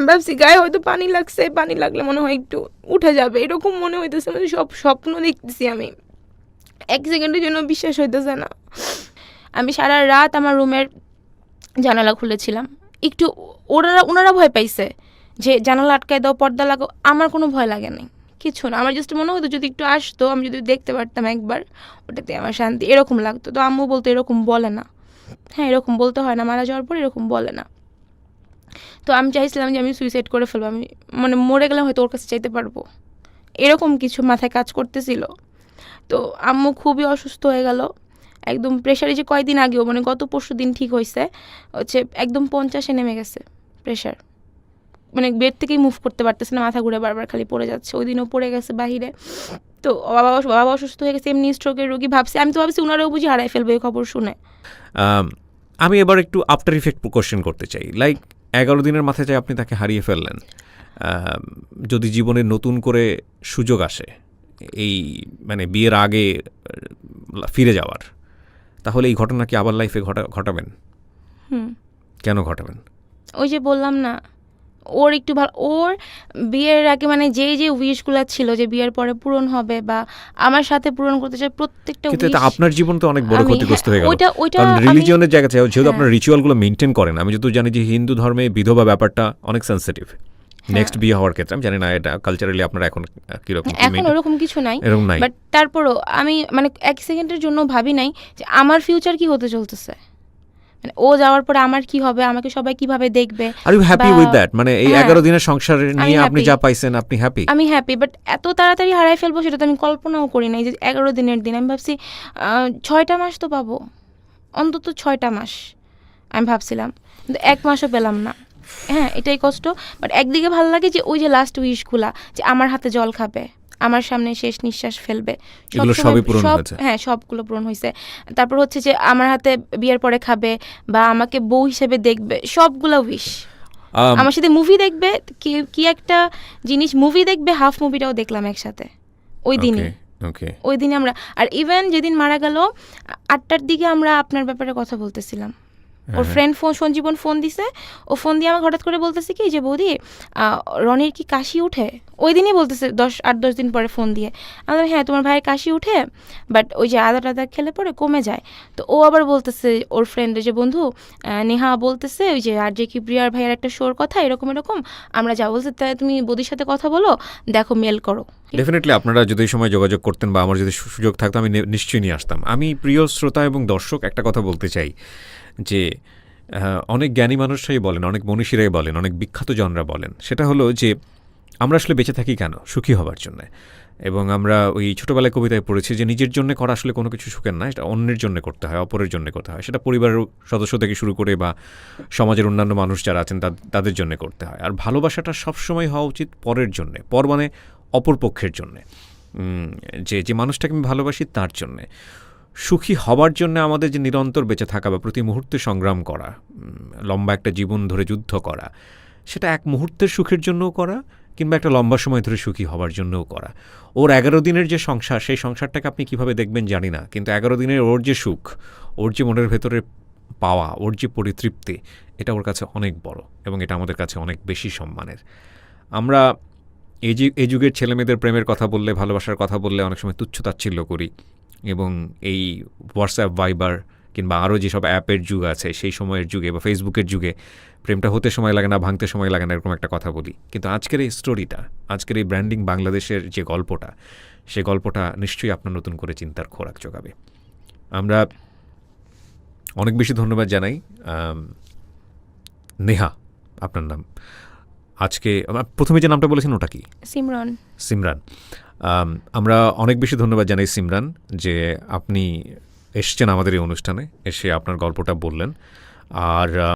ভাবছি গায়ে হয়তো পানি লাগছে, পানি লাগলে মনে হয় একটু উঠে যাবে, এরকম মনে হইতেছে। মানে সব স্বপ্ন দেখতেছি আমি, 1 সেকেন্ডের জন্য বিশ্বাস হইতেছে না। আমি সারা রাত আমার রুমের জানালা খুলেছিলাম। একটু ওনারা ভয় পাইছে যে জানালা আটকায় দাও, পর্দা লাগাও, আমার কোনো ভয় লাগে নাই, কিছু না। আমার জাস্ট মনে হতো যদি একটু আসতো, আমি যদি দেখতে পারতাম একবার, ওটাতে আমার শান্তি, এরকম লাগতো। তো আম্মু বলতো এরকম বলে না, হ্যাঁ এরকম বলতে হয় না, মারা যাওয়ার পর এরকম বলে না। তো আমি চাইছিলাম যে আমি সুইসাইড করে ফেলবো, আমি মানে মরে গেলে হয়তো ওর কাছে চাইতে পারবো, এরকম কিছু মাথায় কাজ করতেছিল। তো আম্মু খুবই অসুস্থ হয়ে গেল, একদম প্রেশারে, যে কয়েকদিন আগেও মানে গত পরশু দিন ঠিক হয়েছে, একদম 50-এ নেমে গেছে প্রেশার। মানে বেড থেকেই মুভ করতে পারতেছে না, মাথা ঘুরে বারবার খালি পড়ে যাচ্ছে। ওই দিনও পড়ে গেছে বাহিরে। তো বাবা অসুস্থ হয়ে গেছে, এমনি স্ট্রোকের রোগী। আমি তো ভাবছি উনারাও বুঝি হারাই ফেলবে এই খবর শুনে। আমি এবার একটু আফটার ইফেক্ট কোশ্চেন করতে চাই। লাইক 11 দিনের মাথায় যায় আপনি তাকে হারিয়ে ফেললেন। যদি জীবনে নতুন করে সুযোগ আসে এই মানে বিয়ের আগে ফিরে যাওয়ার, তাহলে এই ঘটনা কি আবার লাইফে ঘটাবেন? কেন ঘটাবেন? ওই যে বললাম না, ওর একটু ভালো, ওর বিয়ের আগে মানে যে উইশগুলো ছিল যে বিয়ের পরে পূরণ হবে বা আমার সাথে পূরণ করতে চাই প্রত্যেকটা কিন্তু উইশ। এটা আপনার জীবন তো অনেক বড় ক্ষতিগ্রস্ত হয়ে গেল। ওইটা কারণ রিলিজিয়নের জায়গা থেকে যেহেতু আপনার রিচুয়ালগুলো মেনটেন করেন, আমি যত জানি যে হিন্দু ধর্মে বিধবা ব্যাপারটা অনেক সেন্সিটিভ নেক্সট বিয়ে হওয়ার ক্ষেত্রে। আমি জানি না এটা কালচারালি আপনার এখন কিরকম। এখন ওরকম কিছু নাই, এরকম নাই, বাট তারপরও আমি মানে এক সেকেন্ডের জন্য ভাবি নাই যে আমার ফিউচার কি হতে চলতেছে, মানে ও যাওয়ার পরে আমার কি হবে, আমাকে সবাই কিভাবে দেখবে। Are you happy with that? মানে এই 11 দিনের সংসার নিয়ে আপনি যা পাইছেন আপনি হ্যাপি? আমি হ্যাপি, বাট এত তাড়াতাড়ি হারাই ফেলবো সেটা তো আমি কল্পনাও করি নাই যে 11 দিনের দিন। আমি ভাবছি 6টা মাস তো পাবো, অন্তত 6টা মাস আমি ভাবছিলাম, কিন্তু 1 মাসও পেলাম না। হ্যাঁ, এটাই কষ্ট। বাট একদিকে ভালো লাগে যে ওই যে লাস্ট উইশগুলা, যে আমার হাতে জল খাবে, আমার সামনে শেষ নিঃশ্বাস ফেলবে, এগুলো সবই পূরণ হয়েছে। হ্যাঁ, সবগুলো পূরণ হয়েছে। তারপর হচ্ছে যে আমার হাতে বিয়ের পরে খাবে বা আমাকে বউ হিসেবে দেখবে, সবগুলো উইশ। আমার সাথে মুভি দেখবে, কি একটা জিনিস, মুভি দেখবে, হাফ মুভিটাও দেখলাম একসাথে ওই দিনই। ওই দিনে আমরা, আর ইভেন যেদিন মারা গেল 8টার দিকে আমরা আপনার ব্যাপারে কথা বলতেছিলাম। ওর ফ্রেন্ড সঞ্জীবন ফোন দিছে, ও ফোন দিয়ে আমাকে হঠাৎ করে বলতেছে কি যে বৌদি রনির কি কাশি উঠে, ওই দিনই বলতেছে 8-10 দিন পরে ফোন দিয়ে। আমি বললাম হ্যাঁ তোমার ভাইয়ের কাশি উঠে, বাট ওই যে আদা টাদা খেলে পরে কমে যায়। তো ও আবার বলতেছে ওর ফ্রেন্ডের যে বন্ধু নেহা বলতেছে ওই যে আর যে কি প্রিয়ার ভাইয়ের একটা শোর কথা এরকম আমরা যা বলছে তাই তুমি বৌদির সাথে কথা বলো, দেখো মেল করো। ডেফিনেটলি আপনারা যদি এই সময় যোগাযোগ করতেন বা আমার যদি সুযোগ থাকতো আমি নিশ্চয়ই নিয়ে আসতাম। আমি প্রিয় শ্রোতা এবং দর্শক একটা কথা বলতে চাই যে অনেক জ্ঞানী মানুষরাই বলেন, অনেক মনীষীরাই বলেন, অনেক বিখ্যাত জনরা বলেন, সেটা হলো যে আমরা আসলে বেঁচে থাকি কেন? সুখী হবার জন্য। এবং আমরা ওই ছোটোবেলায় কবিতায় পড়েছি যে নিজের জন্য করা আসলে কোনো কিছু সুখের না, এটা অন্যের জন্য করতে হয়, অপরের জন্য করতে হয়। সেটা পরিবারের সদস্য থেকে শুরু করে বা সমাজের অন্যান্য মানুষ যারা আছেন তাদের জন্য করতে হয়। আর ভালোবাসাটা সবসময় হওয়া উচিত পরের জন্যে, পর মানে অপর পক্ষের জন্যে, যে মানুষটাকে আমি ভালোবাসি তার জন্যে। সুখী হবার জন্য আমাদের যে নিরন্তর বেঁচে থাকা বা প্রতি মুহূর্তে সংগ্রাম করা, লম্বা একটা জীবন ধরে যুদ্ধ করা, সেটা এক মুহূর্তের সুখের জন্যও করা কিংবা একটা লম্বা সময় ধরে সুখী হবার জন্যও করা। ওর 11 দিনের যে সংসার, সেই সংসারটাকে আপনি কীভাবে দেখবেন জানি না, কিন্তু 11 দিনের ওর যে সুখ, ওর যে মনের ভেতরে পাওয়া, ওর যে পরিতৃপ্তি, এটা ওর কাছে অনেক বড় এবং এটা আমাদের কাছে অনেক বেশি সম্মানের। আমরা এই যুগের ছেলেমেয়েদের প্রেমের কথা বললে, ভালোবাসার কথা বললে অনেক সময় তুচ্ছ-তাচ্ছিল্য করি এবং এই হোয়াটসঅ্যাপ, ভাইবার কিংবা আরও যেসব অ্যাপের যুগ আছে সেই সময়ের যুগে বা ফেসবুকের যুগে প্রেমটা হতে সময় লাগে না, ভাঙতে সময় লাগে না, এরকম একটা কথা বলি। কিন্তু আজকের এই স্টোরিটা, আজকের এই ব্র্যান্ডিং বাংলাদেশের যে গল্পটা, সে গল্পটা নিশ্চয়ই আপনার নতুন করে চিন্তার খোরাক যোগাবে। আমরা অনেক বেশি ধন্যবাদ জানাই নেহা, আপনার নাম। আজকে প্রথমে যে নামটা বলেছেন ওটা কি? সিমরান। আমরা অনেক বেশি ধন্যবাদ জানাই সিমরান যে আপনি এসছেন আমাদের এই অনুষ্ঠানে, এসে আপনার গল্পটা বললেন। আর